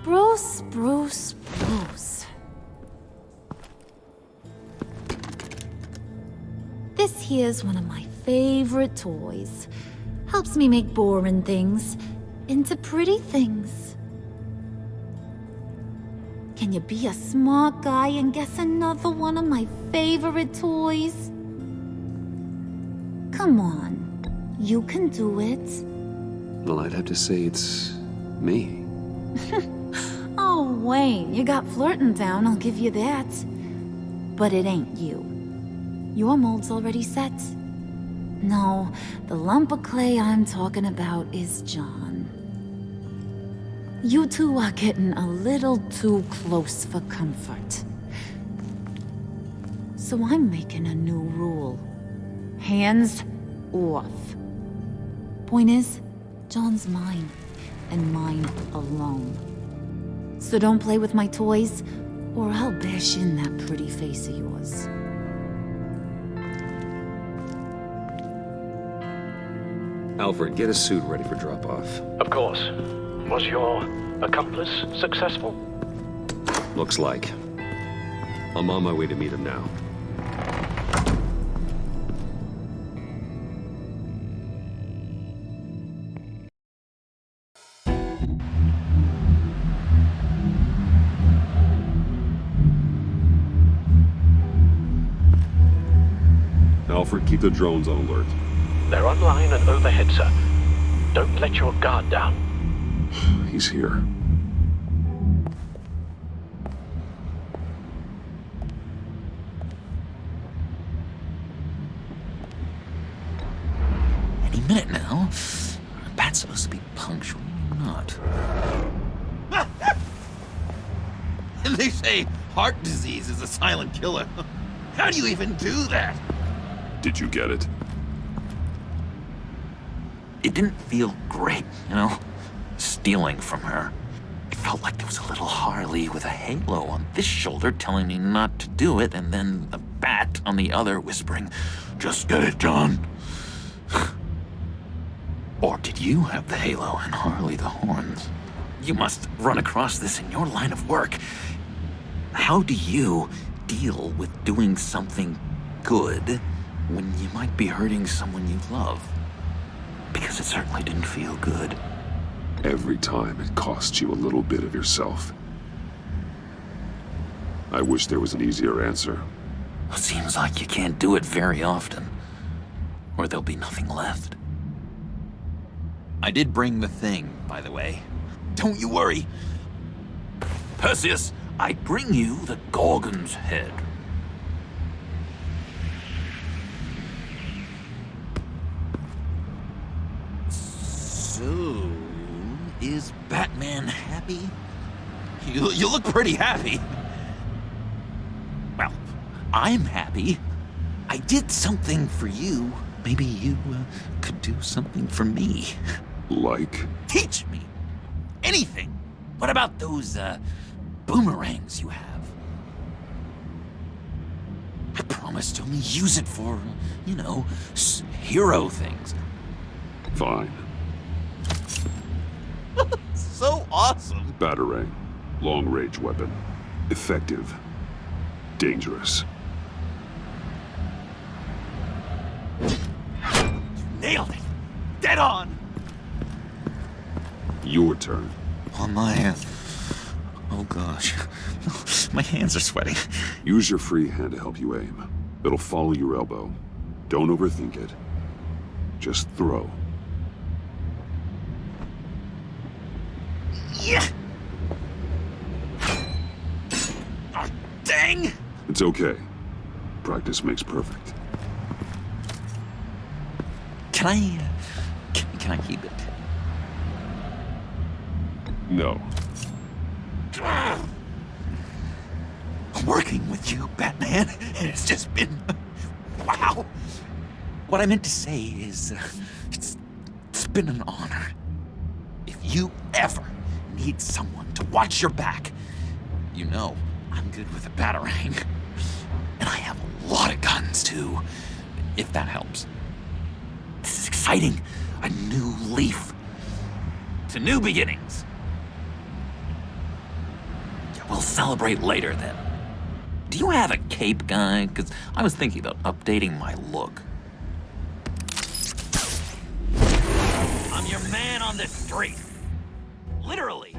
Bruce. This here's one of my favorite toys. Helps me make boring things into pretty things. Can you be a smart guy and guess another one of my favorite toys? Come on, you can do it. Well, I'd have to say it's me. Oh, Wayne, you got flirting down, I'll give you that. But it ain't you. Your mold's already set. No, the lump of clay I'm talking about is John. You two are getting a little too close for comfort. So I'm making a new rule. Hands off. Point is, John's mine, and mine alone. So don't play with my toys, or I'll bash in that pretty face of yours. Alfred, get a suit ready for drop-off. Of course. Was your accomplice successful? Looks like. I'm on my way to meet him now. Alfred, keep the drones on alert. They're online and overhead, sir. Don't let your guard down. He's here. Any minute now. Bat's supposed to be punctual, not. They say heart disease is a silent killer. How do you even do that? Did you get it? It didn't feel great, you know? Stealing from her. It felt like there was a little Harley with a halo on this shoulder telling me not to do it, and then the bat on the other whispering, "Just get it, John." Or did you have the halo and Harley the horns? You must run across this in your line of work. How do you deal with doing something good when you might be hurting someone you love? Because it certainly didn't feel good. Every time it costs you a little bit of yourself. I wish there was an easier answer. It seems like you can't do it very often, or there'll be nothing left. I did bring the thing, by the way. Don't you worry. Perseus, I bring you the Gorgon's head. So, is Batman happy? You look pretty happy. Well, I'm happy. I did something for you. Maybe you could do something for me. Like? Teach me. Anything. What about those, boomerangs you have? I promise to only use it for, you know, hero things. Fine. So awesome. Batarang. Long-range weapon. Effective. Dangerous. Nailed it. Dead on. Your turn. On my, oh gosh. My hands are sweating. Use your free hand to help you aim. It'll follow your elbow. Don't overthink it. Just throw. Yeah. Oh, dang. It's okay. Practice makes perfect. Can I keep it? No. I'm working with you, Batman, and it's just been... wow. What I meant to say is, it's been an honor. If you ever need someone to watch your back, you know I'm good with a batarang. And I have a lot of guns, too, if that helps. This is exciting. A new leaf. To new beginnings. Yeah, we'll celebrate later, then. Do you have a cape, guy? Because I was thinking about updating my look. I'm your man on the street. Literally.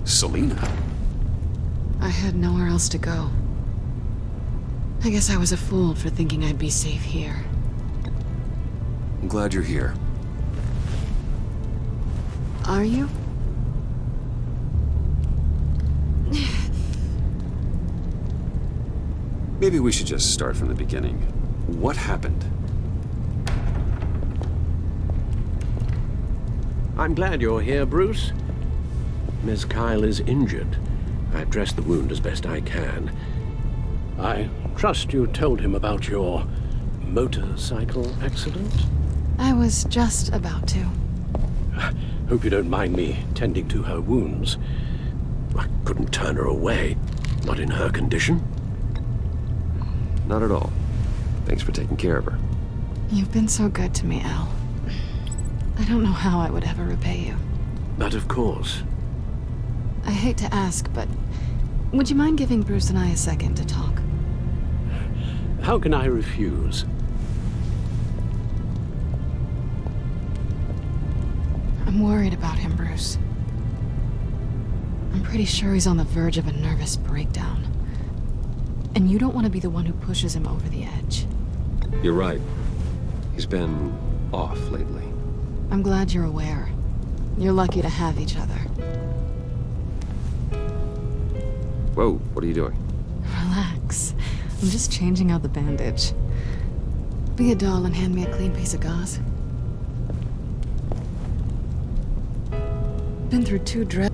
Selina? I had nowhere else to go. I guess I was a fool for thinking I'd be safe here. I'm glad you're here. Are you? Maybe we should just start from the beginning. What happened? I'm glad you're here, Bruce. Miss Kyle is injured. I've dressed the wound as best I can. I trust you told him about your motorcycle accident? I was just about to. Hope you don't mind me tending to her wounds. I couldn't turn her away, not in her condition. Not at all. Thanks for taking care of her. You've been so good to me, Al. I don't know how I would ever repay you. But of course. I hate to ask, but would you mind giving Bruce and I a second to talk? How can I refuse? I'm worried about him, Bruce. I'm pretty sure he's on the verge of a nervous breakdown. And you don't want to be the one who pushes him over the edge. You're right. He's been off lately. I'm glad you're aware. You're lucky to have each other. Whoa, what are you doing? Relax. I'm just changing out the bandage. Be a doll and hand me a clean piece of gauze. Been through 2 dread...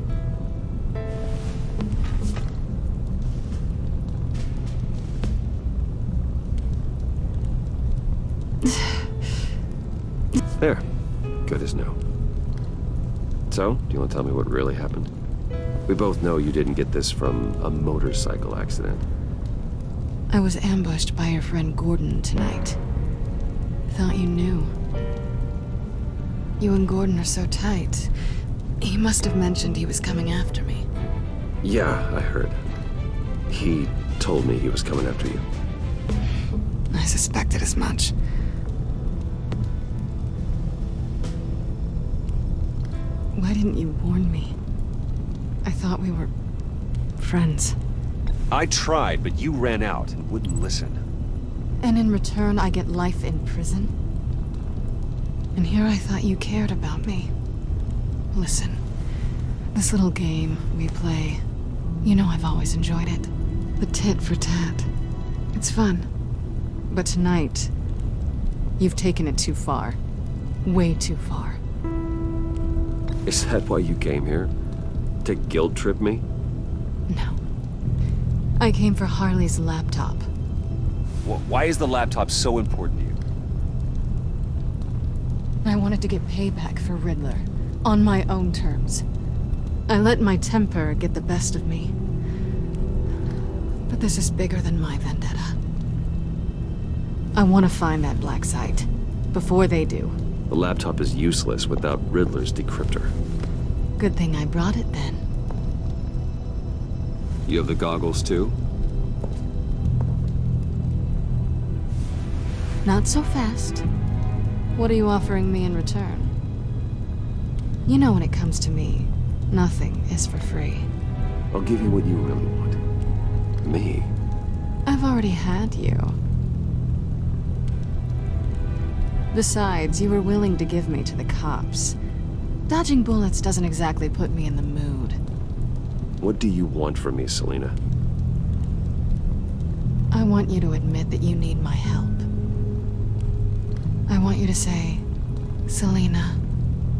There. Good as new. So, do you want to tell me what really happened? We both know you didn't get this from a motorcycle accident. I was ambushed by your friend Gordon tonight. Thought you knew. You and Gordon are so tight. He must have mentioned he was coming after me. Yeah, I heard. He told me he was coming after you. I suspected as much. Why didn't you warn me? I thought we were friends. I tried, but you ran out and wouldn't listen. And in return, I get life in prison? And here I thought you cared about me. Listen, this little game we play, you know I've always enjoyed it. The tit for tat. It's fun. But tonight, you've taken it too far. Way too far. Is that why you came here? To guilt trip me? No. I came for Harley's laptop. Why is the laptop so important to you? I wanted to get payback for Riddler. On my own terms. I let my temper get the best of me. But this is bigger than my vendetta. I want to find that black site. Before they do. The laptop is useless without Riddler's decryptor. Good thing I brought it then. You have the goggles too? Not so fast. What are you offering me in return? You know when it comes to me, nothing is for free. I'll give you what you really want. Me. I've already had you. Besides, you were willing to give me to the cops. Dodging bullets doesn't exactly put me in the mood. What do you want from me, Selina? I want you to admit that you need my help. I want you to say, Selina,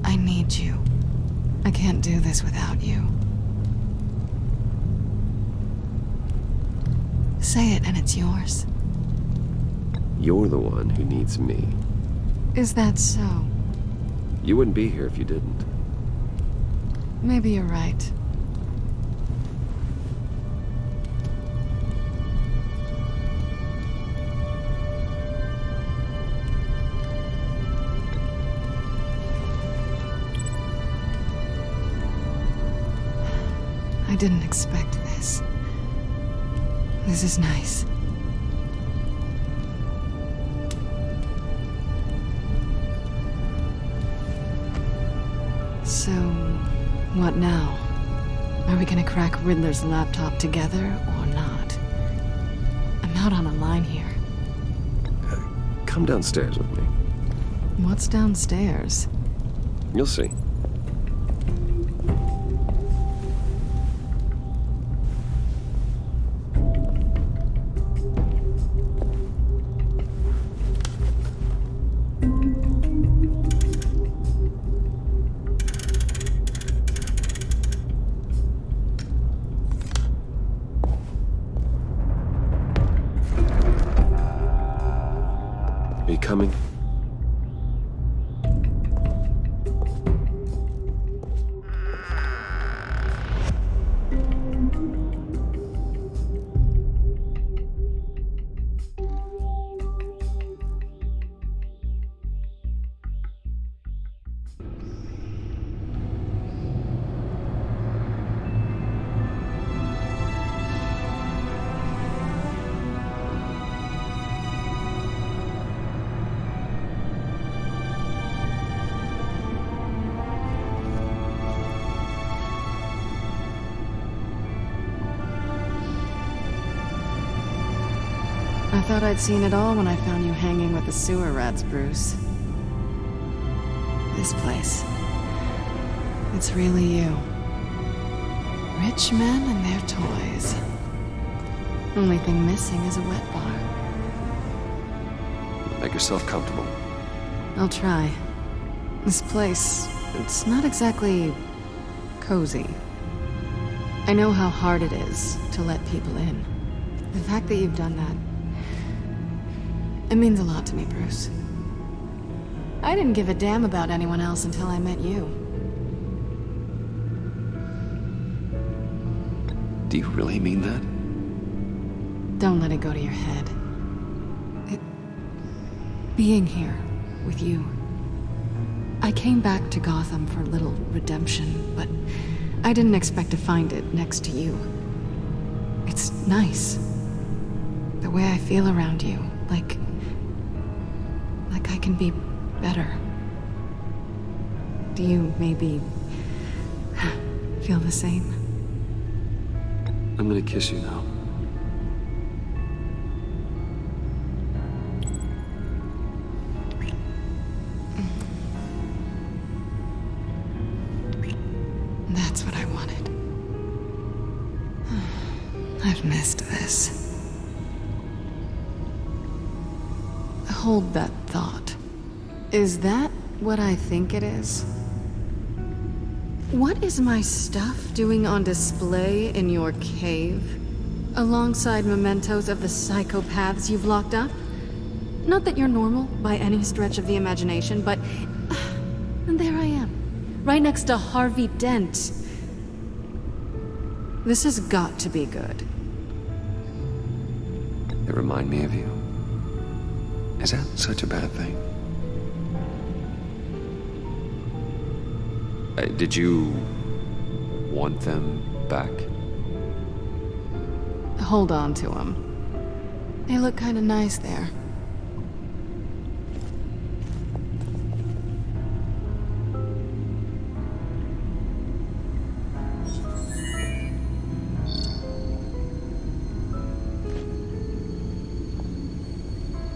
I need you. I can't do this without you. Say it and it's yours. You're the one who needs me. Is that so? You wouldn't be here if you didn't. Maybe you're right. I didn't expect this. This is nice. So, what now? Are we gonna crack Riddler's laptop together or not? I'm out on a line here. Come downstairs with me. What's downstairs? You'll see. Are you coming? I thought I'd seen it all when I found you hanging with the sewer rats, Bruce. This place. It's really you. Rich men and their toys. Only thing missing is a wet bar. Make yourself comfortable. I'll try. This place, it's not exactly cozy. I know how hard it is to let people in. The fact that you've done that, it means a lot to me, Bruce. I didn't give a damn about anyone else until I met you. Do you really mean that? Don't let it go to your head. Being here with you. I came back to Gotham for a little redemption, but I didn't expect to find it next to you. It's nice. The way I feel around you, like I can be better. Do you maybe feel the same? I'm gonna kiss you now. That's what I wanted. I've missed this. Hold that thought. Is that what I think it is? What is my stuff doing on display in your cave? Alongside mementos of the psychopaths you've locked up? Not that you're normal by any stretch of the imagination, but... and there I am, right next to Harvey Dent. This has got to be good. They remind me of you. Is that such a bad thing? Did you want them back? Hold on to them. They look kind of nice there.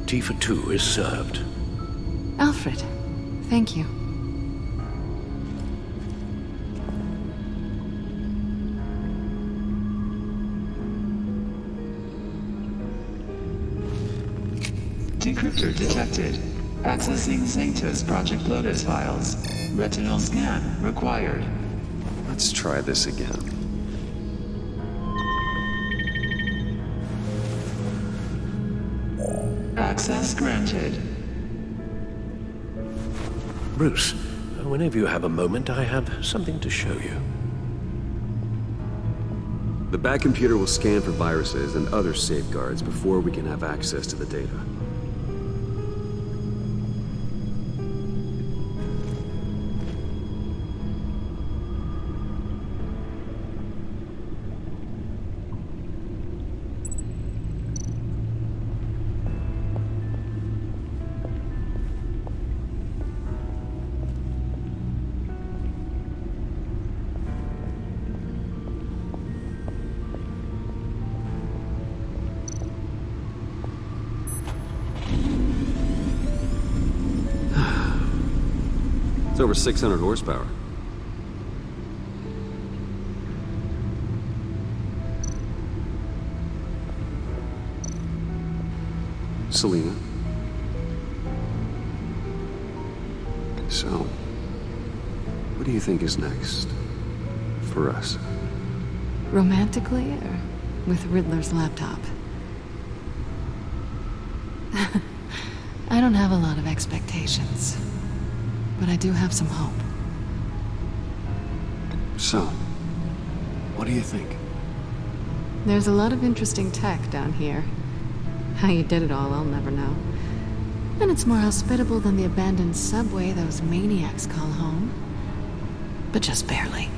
Tea for two is served. Alfred, thank you. Decryptor detected. Accessing Sanctus Project Lotus files. Retinal scan required. Let's try this again. Access granted. Bruce, whenever you have a moment, I have something to show you. The back computer will scan for viruses and other safeguards before we can have access to the data. It's over 600 horsepower. Selina. So, what do you think is next for us? Romantically, or with Riddler's laptop? I don't have a lot of expectations, but I do have some hope. So, what do you think? There's a lot of interesting tech down here. How you did it all, I'll never know. And it's more hospitable than the abandoned subway those maniacs call home. But just barely.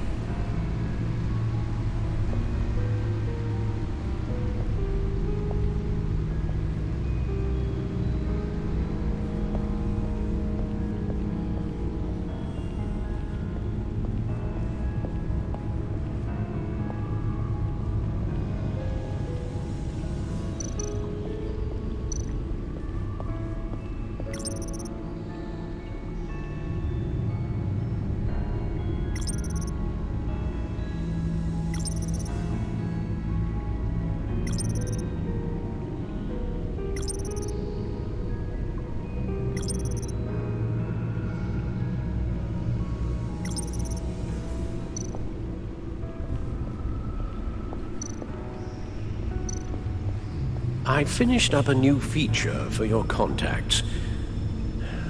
I finished up a new feature for your contacts.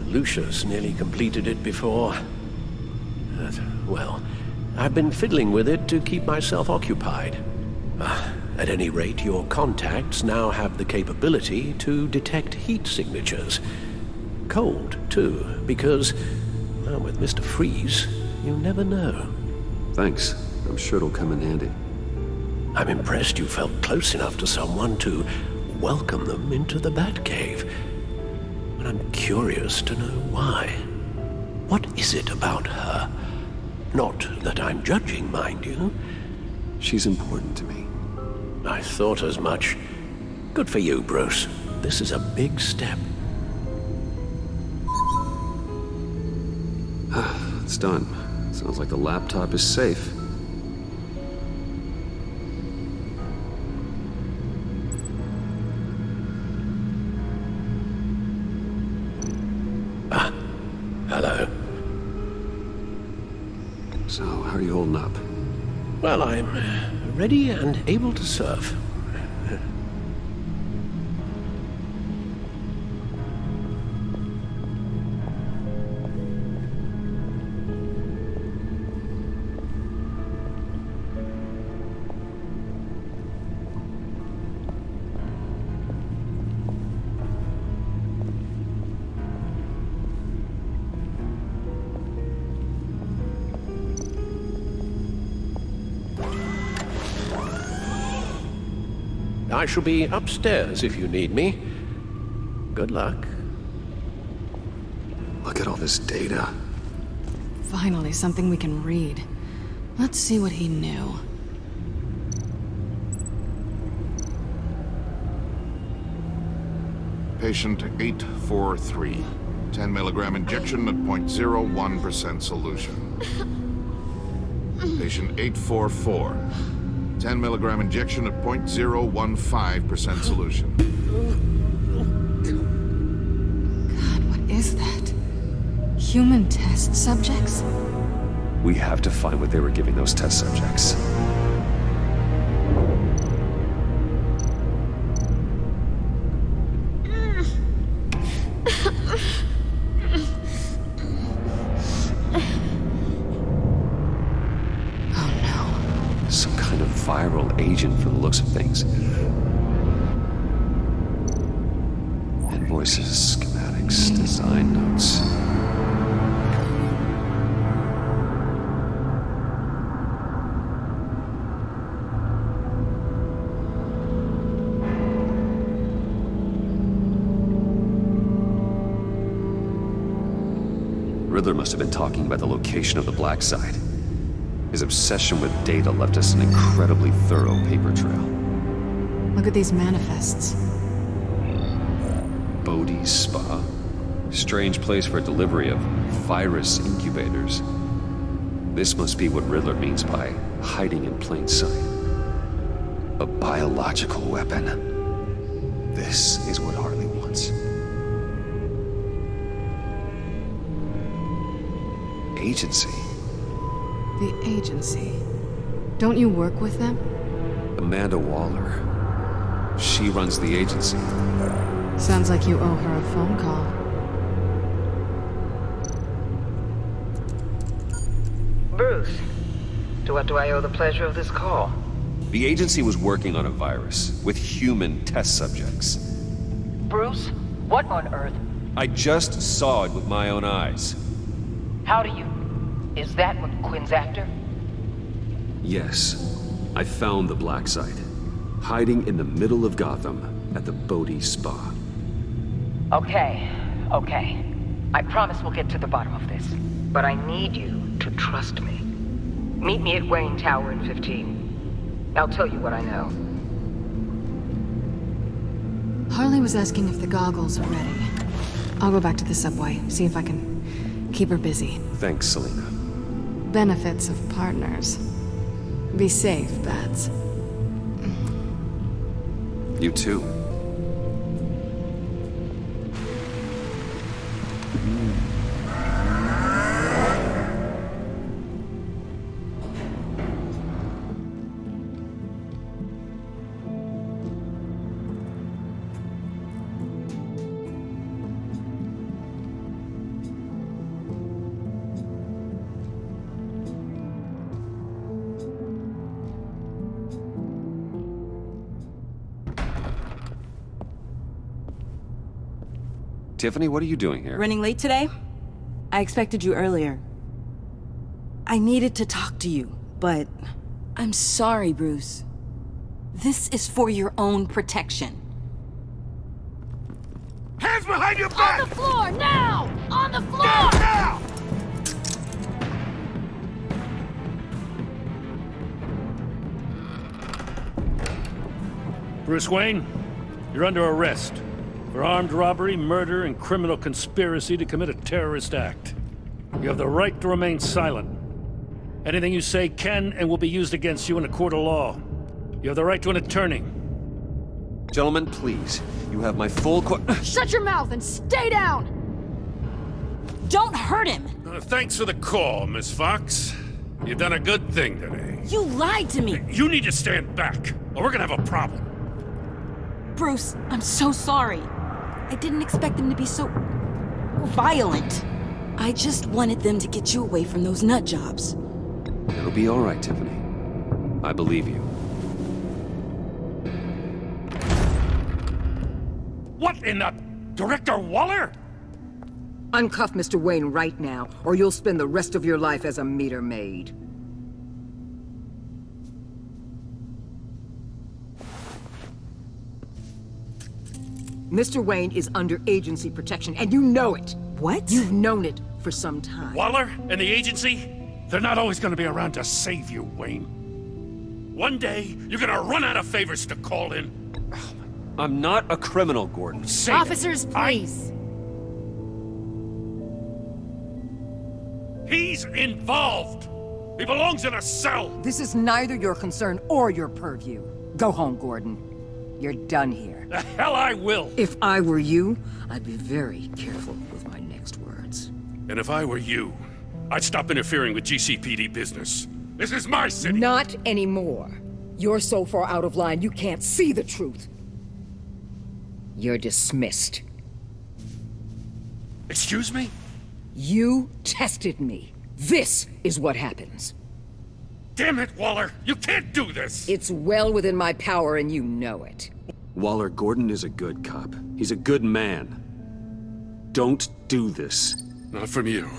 Lucius nearly completed it before. Well, I've been fiddling with it to keep myself occupied. At any rate, your contacts now have the capability to detect heat signatures. Cold, too, because, well, with Mr. Freeze, you never know. Thanks. I'm sure it'll come in handy. I'm impressed you felt close enough to someone to welcome them into the Batcave. But I'm curious to know why. What is it about her? Not that I'm judging, mind you. She's important to me. I thought as much. Good for you, Bruce. This is a big step. It's done. Sounds like the laptop is safe. Hello. So, how are you holding up? Well, I'm ready and able to serve. I shall be upstairs if you need me. Good luck. Look at all this data. Finally, something we can read. Let's see what he knew. Patient 843. 10 milligram injection at 0.01% solution. Patient 844. 10 milligram injection at 0.015% solution. God, what is that? Human test subjects? We have to find what they were giving those test subjects. Viral agent from the looks of things. Invoices, schematics, design notes. Riddler must have been talking about the location of the Black Site. His obsession with data left us an incredibly thorough paper trail. Look at these manifests. Bodhi's Spa. Strange place for delivery of virus incubators. This must be what Riddler means by hiding in plain sight. A biological weapon. This is what Harley wants. Agency. The agency. Don't you work with them? Amanda Waller. She runs the agency. Sounds like you owe her a phone call. Bruce, to what do I owe the pleasure of this call? The agency was working on a virus with human test subjects. Bruce, what on earth? I just saw it with my own eyes. How do you... Is that what Quinn's after? Yes. I found the Black Site. Hiding in the middle of Gotham at the Bodhi Spa. Okay. I promise we'll get to the bottom of this. But I need you to trust me. Meet me at Wayne Tower in 15. I'll tell you what I know. Harley was asking if the goggles are ready. I'll go back to the subway, see if I can keep her busy. Thanks, Selina. Benefits of partners. Be safe, Bats. You too. Tiffany, what are you doing here? Running late today? I expected you earlier. I needed to talk to you, but I'm sorry, Bruce. This is for your own protection. Hands behind your back! On the floor, now! On the floor! Now! Bruce Wayne, you're under arrest for armed robbery, murder, and criminal conspiracy to commit a terrorist act. You have the right to remain silent. Anything you say can and will be used against you in a court of law. You have the right to an attorney. Gentlemen, please. You have my full Shut your mouth and stay down! Don't hurt him! Thanks for the call, Miss Fox. You've done a good thing today. You lied to me! You need to stand back, or we're gonna have a problem. Bruce, I'm so sorry. I didn't expect them to be so violent. I just wanted them to get you away from those nut jobs. It'll be all right, Tiffany. I believe you. What in the... Director Waller? Uncuff Mr. Wayne right now, or you'll spend the rest of your life as a meter maid. Mr. Wayne is under agency protection, and you know it. What? You've known it for some time. Waller and the agency? They're not always gonna be around to save you, Wayne. One day, you're gonna run out of favors to call in. I'm not a criminal, Gordon. Officers, please. He's involved. He belongs in a cell. This is neither your concern or your purview. Go home, Gordon. You're done here. The hell I will. If I were you, I'd be very careful with my next words. And if I were you, I'd stop interfering with GCPD business. This is my city. Not anymore. You're so far out of line, you can't see the truth. You're dismissed. Excuse me? You tested me. This is what happens. Damn it, Waller! You can't do this! It's well within my power and you know it. Waller, Gordon is a good cop. He's a good man. Don't do this. Not from you.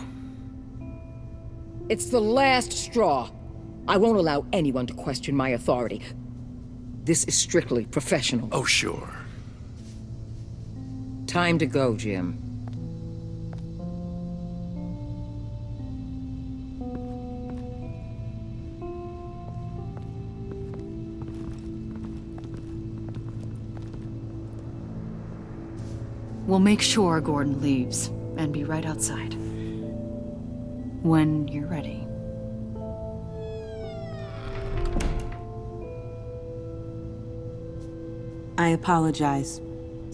It's the last straw. I won't allow anyone to question my authority. This is strictly professional. Oh, sure. Time to go, Jim. We'll make sure Gordon leaves, and be right outside. When you're ready. I apologize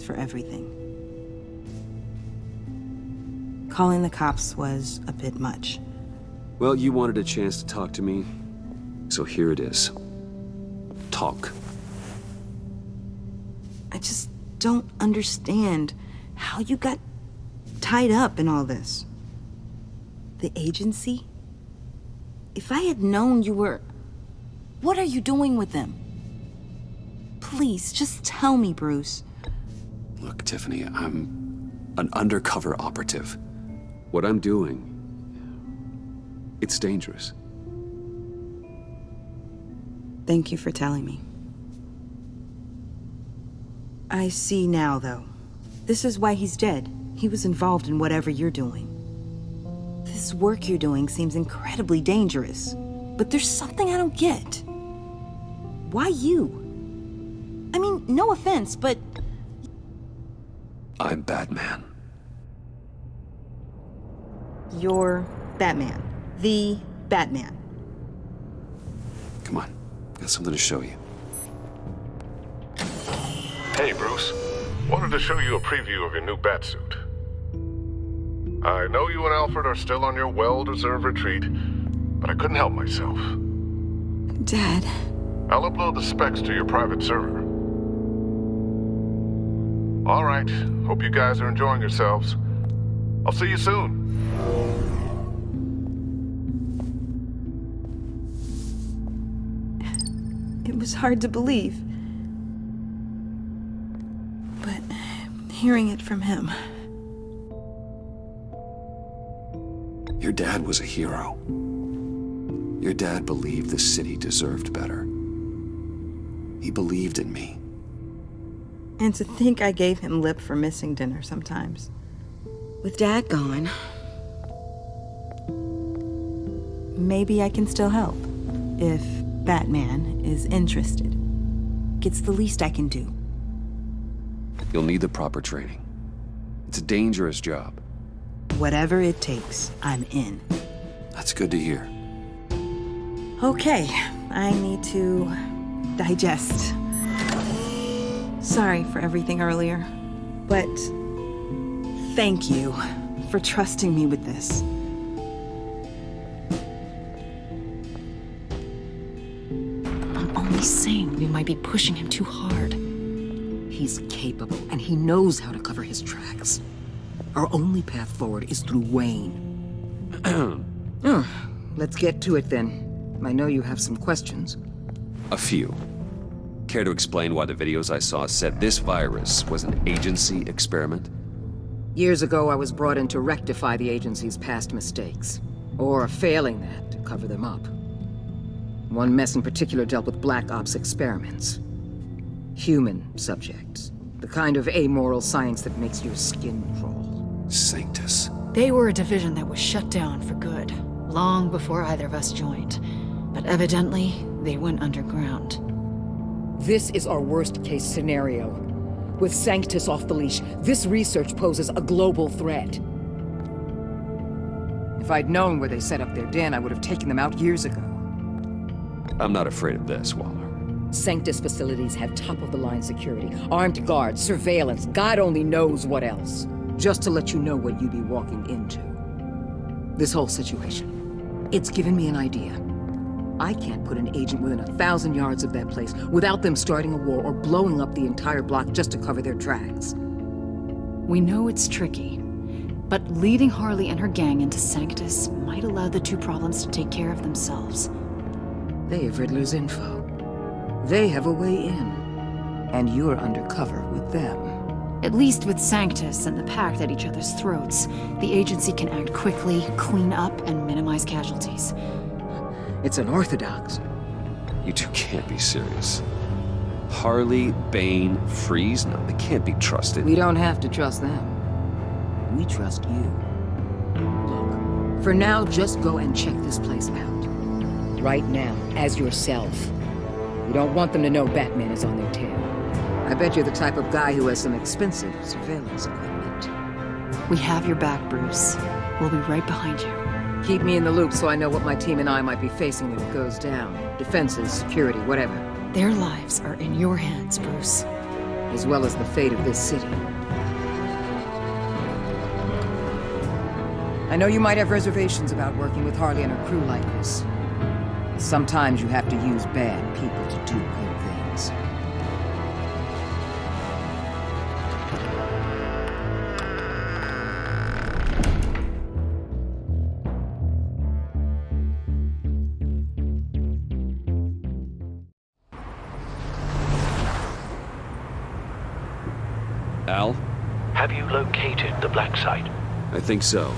for everything. Calling the cops was a bit much. Well, you wanted a chance to talk to me, so here it is. Talk. I just don't understand how you got tied up in all this. The agency? If I had known you were... What are you doing with them? Please, just tell me, Bruce. Look, Tiffany, I'm an undercover operative. What I'm doing, it's dangerous. Thank you for telling me. I see now, though. This is why he's dead. He was involved in whatever you're doing. This work you're doing seems incredibly dangerous. But there's something I don't get. Why you? I mean, no offense, but... I'm Batman. You're Batman. The Batman. Come on, got something to show you. Hey, Bruce. Wanted to show you a preview of your new Batsuit. I know you and Alfred are still on your well-deserved retreat, but I couldn't help myself. Dad. I'll upload the specs to your private server. All right. Hope you guys are enjoying yourselves. I'll see you soon. It was hard to believe. But hearing it from him, Your dad was a hero. Your dad believed the city deserved better. He believed in me. And to think I gave him lip for missing dinner sometimes. With Dad gone, maybe I can still help. If Batman is interested. It's the least I can do. You'll need the proper training. It's a dangerous job. Whatever it takes, I'm in. That's good to hear. Okay, I need to digest. Sorry for everything earlier, but thank you for trusting me with this. I'm only saying we might be pushing him too hard. He's capable, and he knows how to cover his tracks. Our only path forward is through Wayne. Let's get to it then. I know you have some questions. A few. Care to explain why the videos I saw said this virus was an agency experiment? Years ago, I was brought in to rectify the agency's past mistakes. Or failing that, to cover them up. One mess in particular dealt with Black Ops experiments. Human subjects. The kind of amoral science that makes your skin crawl. Sanctus. They were a division that was shut down for good, long before either of us joined. But evidently, they went underground. This is our worst-case scenario. With Sanctus off the leash, this research poses a global threat. If I'd known where they set up their den, I would have taken them out years ago. I'm not afraid of this, Waller. Sanctus facilities have top-of-the-line security, armed guards, surveillance, God only knows what else. Just to let you know what you'd be walking into. This whole situation. It's given me an idea. I can't put an agent within 1,000 yards of that place without them starting a war or blowing up the entire block just to cover their tracks. We know it's tricky, but leading Harley and her gang into Sanctus might allow the two problems to take care of themselves. They have Riddler's info. They have a way in. And you're undercover with them. At least with Sanctus and the Pact at each other's throats, the agency can act quickly, clean up, and minimize casualties. It's unorthodox. You two can't be serious. Harley, Bane, Freeze? No, they can't be trusted. We don't have to trust them. We trust you. Look, for now, just go and check this place out. Right now, as yourself. You don't want them to know Batman is on their tail. I bet you're the type of guy who has some expensive surveillance equipment. We have your back, Bruce. We'll be right behind you. Keep me in the loop so I know what my team and I might be facing when it goes down. Defenses, security, whatever. Their lives are in your hands, Bruce. As well as the fate of this city. I know you might have reservations about working with Harley and her crew like this. Sometimes you have to use bad people to do good things. Al? Have you located the black site? I think so.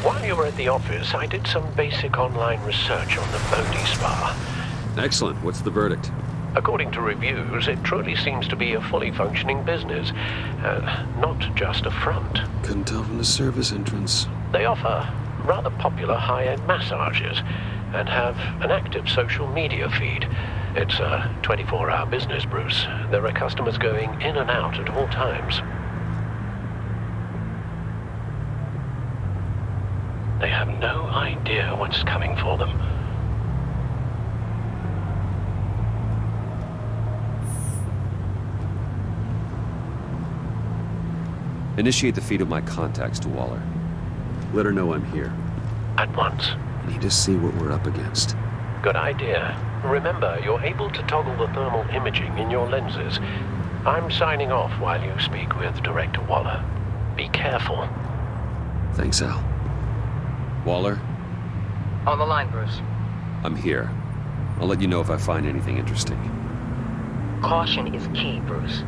While you were at the office, I did some basic online research on the Bodhi Spa. Excellent. What's the verdict? According to reviews, it truly seems to be a fully functioning business, not just a front. Couldn't tell from the service entrance. They offer rather popular high-end massages and have an active social media feed. It's a 24-hour business, Bruce. There are customers going in and out at all times. They have no idea what's coming for them. Initiate the feed of my contacts to Waller. Let her know I'm here. At once. I need to see what we're up against. Good idea. Remember, you're able to toggle the thermal imaging in your lenses. I'm signing off while you speak with Director Waller. Be careful. Thanks, Al. Waller? On the line, Bruce. I'm here. I'll let you know if I find anything interesting. Caution is key, Bruce.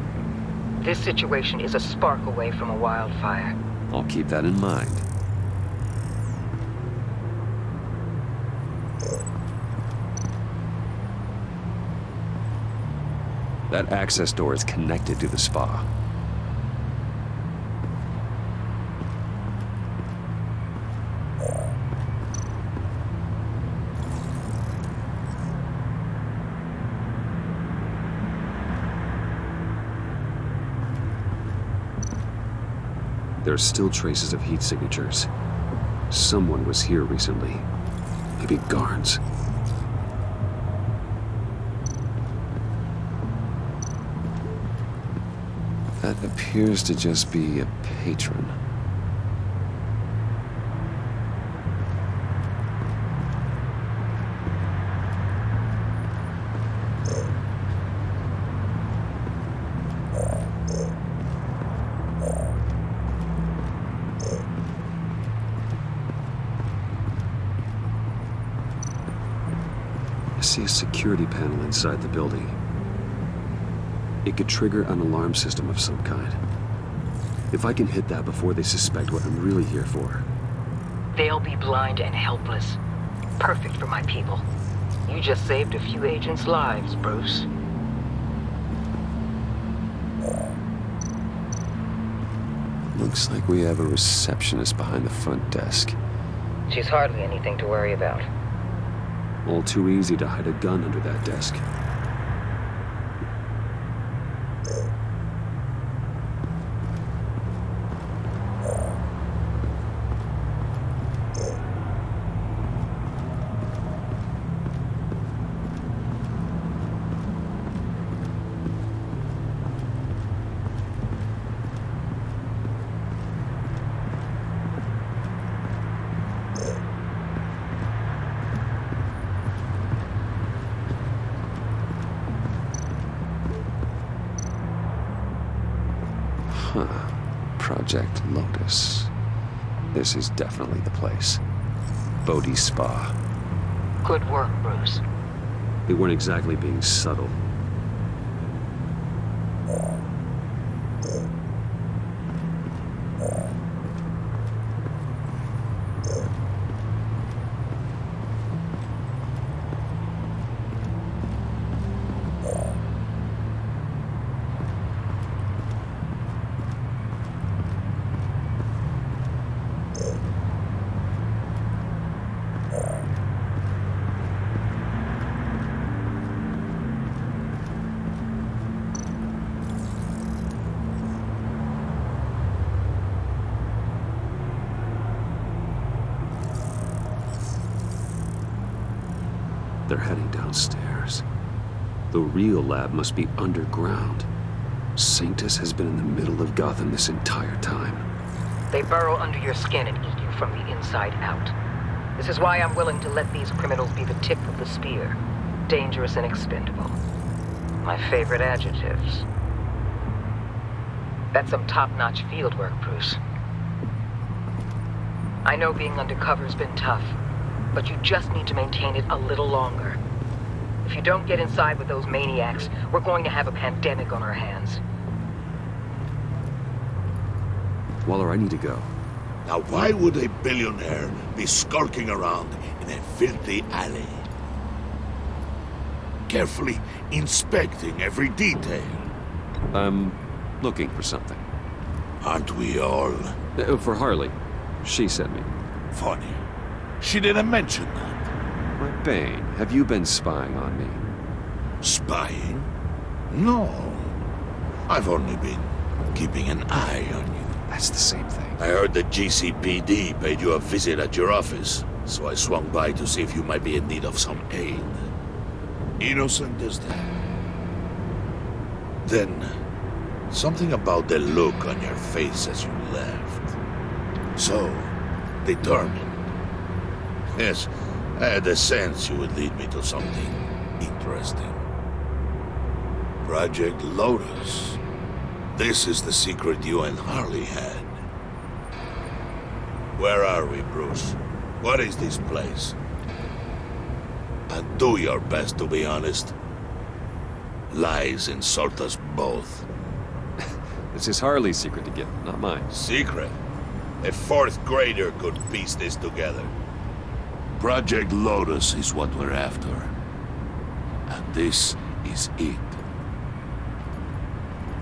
This situation is a spark away from a wildfire. I'll keep that in mind. That access door is connected to the spa. There are still traces of heat signatures. Someone was here recently. Maybe Garns. That appears to just be a patron. I see a security panel inside the building. It could trigger an alarm system of some kind. If I can hit that before they suspect what I'm really here for. They'll be blind and helpless. Perfect for my people. You just saved a few agents' lives, Bruce. Looks like we have a receptionist behind the front desk. She's hardly anything to worry about. All too easy to hide a gun under that desk. Project Lotus. This is definitely the place. Bodhi Spa. Good work, Bruce. They weren't exactly being subtle. They're heading downstairs. The real lab must be underground. Sanctus has been in the middle of Gotham this entire time. They burrow under your skin and eat you from the inside out. This is why I'm willing to let these criminals be the tip of the spear. Dangerous and expendable. My favorite adjectives. That's some top-notch field work, Bruce. I know being undercover's been tough, but you just need to maintain it a little longer. If you don't get inside with those maniacs, we're going to have a pandemic on our hands. Waller, I need to go. Now why would a billionaire be skulking around in a filthy alley? Carefully inspecting every detail. I'm looking for something. Aren't we all? For Harley. She sent me. Funny. She didn't mention that. My Bane, have you been spying on me? Spying? No. I've only been keeping an eye on you. That's the same thing. I heard the GCPD paid you a visit at your office, so I swung by to see if you might be in need of some aid. Innocent as that. Then, something about the look on your face as you left. So, determined. Yes, I had a sense you would lead me to something interesting. Project Lotus. This is the secret you and Harley had. Where are we, Bruce? What is this place? And do your best to be honest. Lies insult us both. This is Harley's secret to get, not mine. Secret? A fourth grader could piece this together. Project Lotus is what we're after. And this is it.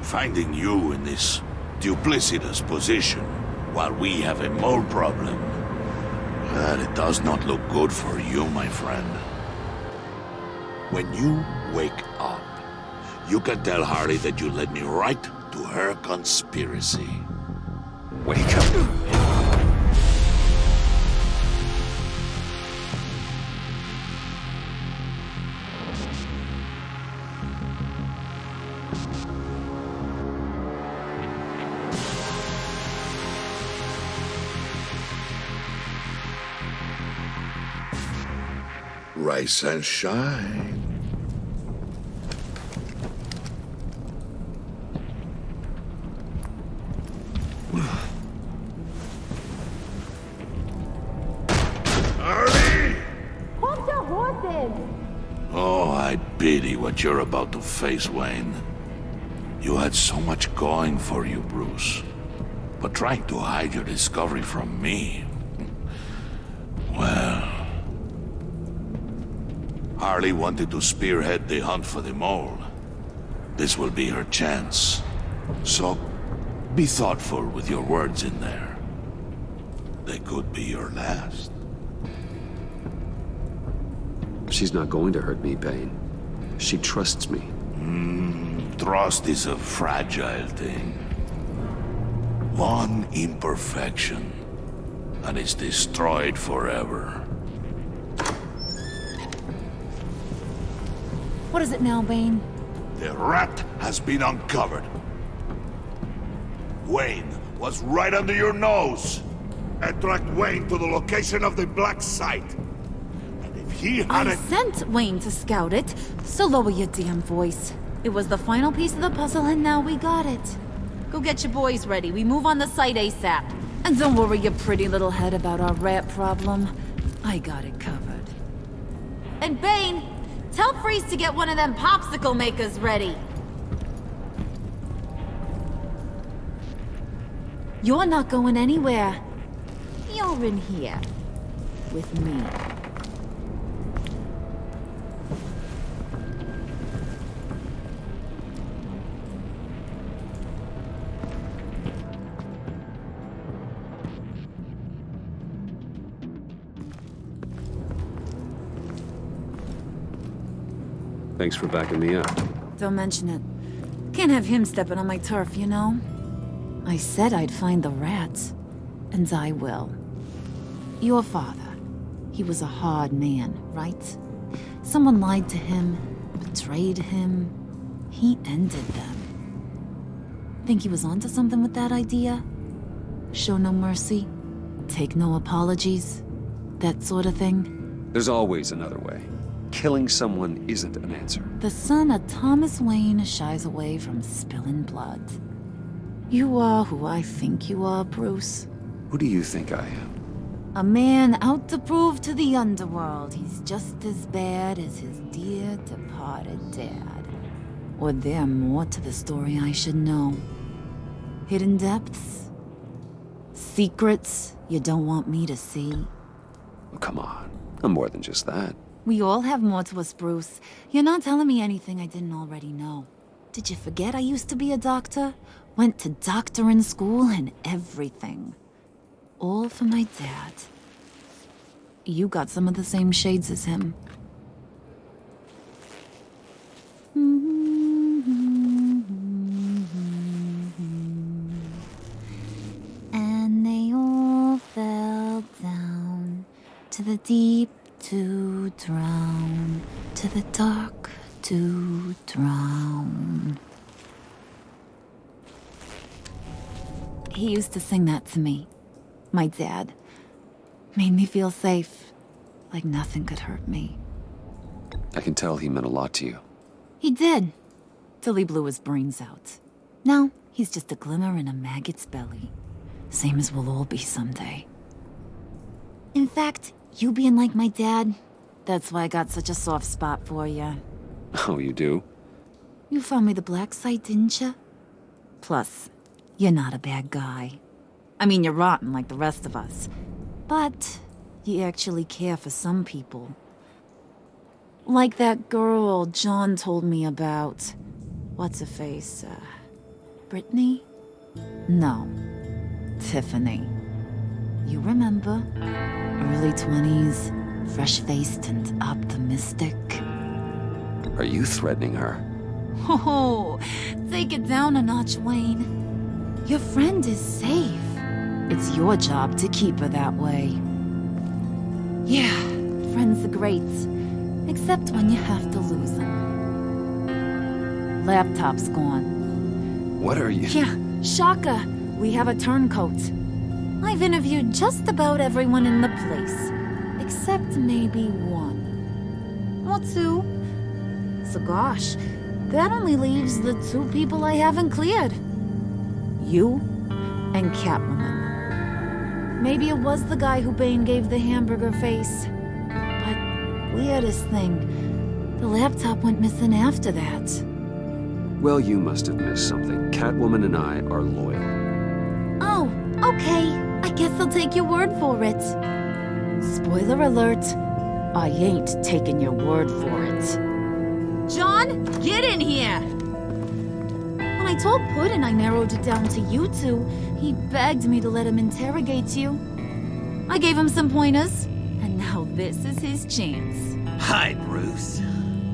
Finding you in this duplicitous position while we have a mole problem. Well, it does not look good for you, my friend. When you wake up, you can tell Harley that you led me right to her conspiracy. Wake up. Rise and shine. Harley! Hold your horses! Oh, I pity what you're about to face, Wayne. You had so much going for you, Bruce. But trying to hide your discovery from me... Well... Harley wanted to spearhead the hunt for the mole. This will be her chance. So, be thoughtful with your words in there. They could be your last. She's not going to hurt me, Bane. She trusts me. Trust is a fragile thing. One imperfection, and it's destroyed forever. What is it now, Bane? The rat has been uncovered. Wayne was right under your nose. I tracked Wayne to the location of the black site. And if he had I sent Wayne to scout it, so lower your damn voice. It was the final piece of the puzzle, and now we got it. Go get your boys ready. We move on the site ASAP. And don't worry your pretty little head about our rat problem. I got it covered. And Bane, tell Freeze to get one of them popsicle makers ready. You're not going anywhere. You're in here. With me. Thanks for backing me up. Don't mention it. Can't have him stepping on my turf, you know? I said I'd find the rats. And I will. Your father. He was a hard man, right? Someone lied to him, betrayed him. He ended them. Think he was onto something with that idea? Show no mercy? Take no apologies? That sort of thing? There's always another way. Killing someone isn't an answer. The son of Thomas Wayne shies away from spilling blood. You are who I think you are, Bruce. Who do you think I am? A man out to prove to the underworld he's just as bad as his dear departed dad. Or there more to the story I should know. Hidden depths? Secrets you don't want me to see? Oh, come on. I'm more than just that. We all have more to us, Bruce. You're not telling me anything I didn't already know. Did you forget I used to be a doctor? Went to doctoring school and everything. All for my dad. You got some of the same shades as him. And they all fell down to the deep to drown, to the dark to drown. He used to sing that to me. My dad. Made me feel safe. Like nothing could hurt me. I can tell he meant a lot to you. He did. Till he blew his brains out. Now, he's just a glimmer in a maggot's belly. Same as we'll all be someday. In fact, you being like my dad, that's why I got such a soft spot for you. Oh, you do? You found me the black site, didn't you? Plus, you're not a bad guy. I mean, you're rotten like the rest of us. But you actually care for some people. Like that girl John told me about. What's her face? Brittany? No. Tiffany. You remember? Early 20s, fresh-faced and optimistic. Are you threatening her? Oh, take it down a notch, Wayne. Your friend is safe. It's your job to keep her that way. Yeah, friends are great. Except when you have to lose them. Laptop's gone. What are you? Yeah, shocker. We have a turncoat. I've interviewed just about everyone in the place. Except maybe one. Or two. So gosh, that only leaves the two people I haven't cleared. You and Catwoman. Maybe it was the guy who Bane gave the hamburger face. But weirdest thing, the laptop went missing after that. Well, you must have missed something. Catwoman and I are loyal. Oh, okay. I guess I'll take your word for it. Spoiler alert, I ain't taking your word for it. John, get in here! When I told Puddin' I narrowed it down to you two, he begged me to let him interrogate you. I gave him some pointers, and now this is his chance. Hi, Bruce.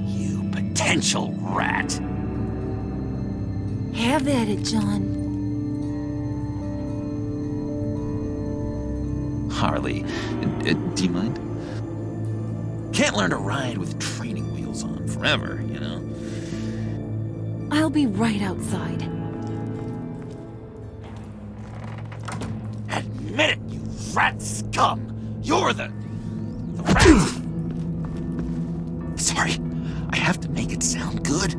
You potential rat. Have at it, John. Harley, do you mind? Can't learn to ride with training wheels on forever, you know? I'll be right outside. Admit it, you rat scum! You're the rat! Sorry, I have to make it sound good.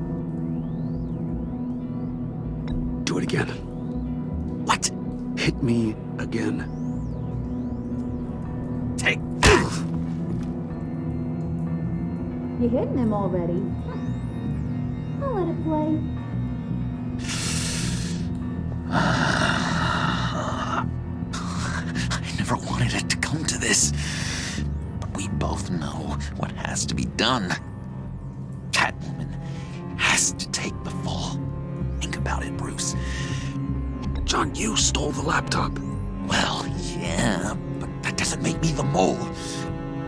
Do it again. What? Hit me again. Take that! You're hitting him already. I'll let it play. I never wanted it to come to this. But we both know what has to be done. Catwoman has to take the fall. Think about it, Bruce. John, you stole the laptop. Well, yeah, but that doesn't make me the mole.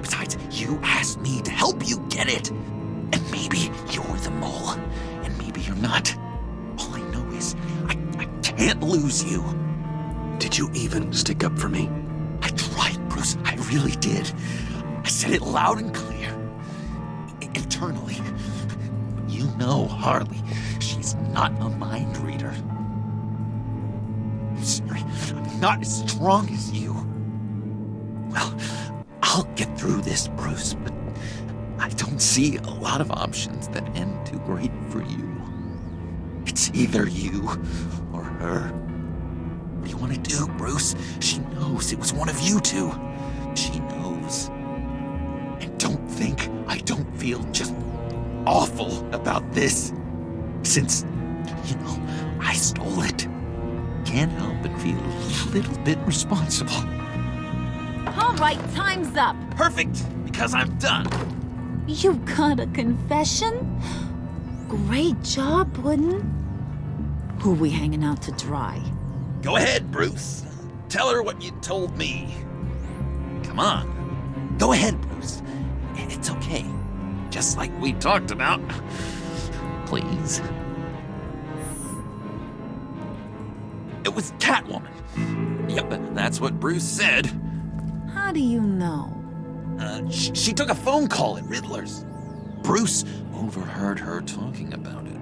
Besides, you asked me to help you get it. And maybe you're the mole, and maybe you're not. All I know is I can't lose you. Did you even stick up for me? I tried, Bruce. I really did. I said it loud and clear. Internally. You know Harley. She's not a mind reader. I'm sorry. I'm not as strong as you. Well, I'll get through this, Bruce, but I don't see a lot of options that end too great for you. It's either you or her. What do you want to do, Bruce? She knows it was one of you two. She knows. And don't think I don't feel just awful about this. Since, you know, I stole it. Can't help but feel a little bit responsible. All right, time's up. Perfect, because I'm done. You got a confession? Great job, Puddin'. Who we hanging out to dry? Go ahead, Bruce. Tell her what you told me. Come on. Go ahead, Bruce. It's okay. Just like we talked about. Please. It was Catwoman. Yep, that's what Bruce said. How do you know? She took a phone call at Riddler's. Bruce overheard her talking about it.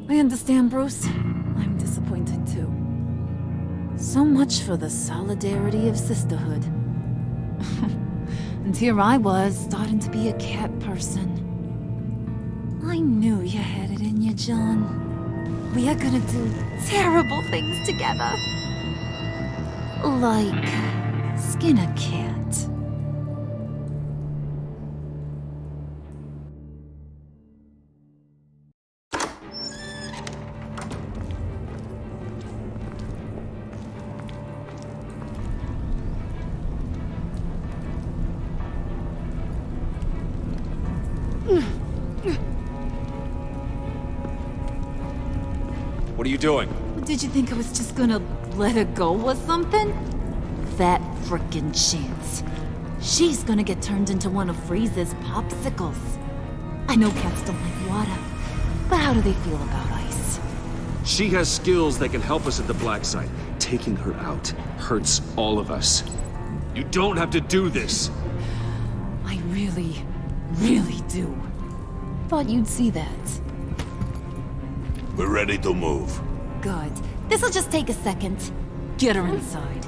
I understand, Bruce. I'm disappointed too. So much for the solidarity of sisterhood. And here I was, starting to be a cat person. I knew you had it in you, John. We are gonna do terrible things together. Like skin a cat. What are you doing? Did you think I was just gonna let her go or something? That frickin' chance. She's gonna get turned into one of Freeze's popsicles. I know cats don't like water, but how do they feel about ice? She has skills that can help us at the Black Site. Taking her out hurts all of us. You don't have to do this. I really, really do. Thought you'd see that. We're ready to move. Good. This'll just take a second. Get her inside.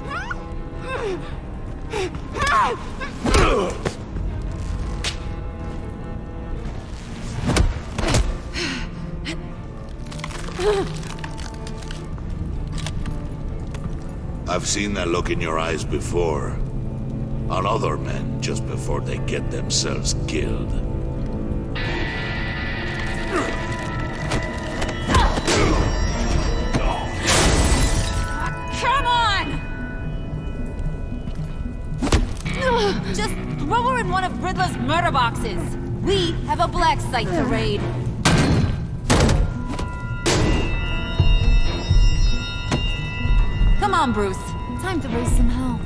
I've seen that look in your eyes before. On other men just before they get themselves killed. Come on! Just throw her in one of Riddler's murder boxes. We have a Black Site to raid. Come on, Bruce. Time to raise some hell.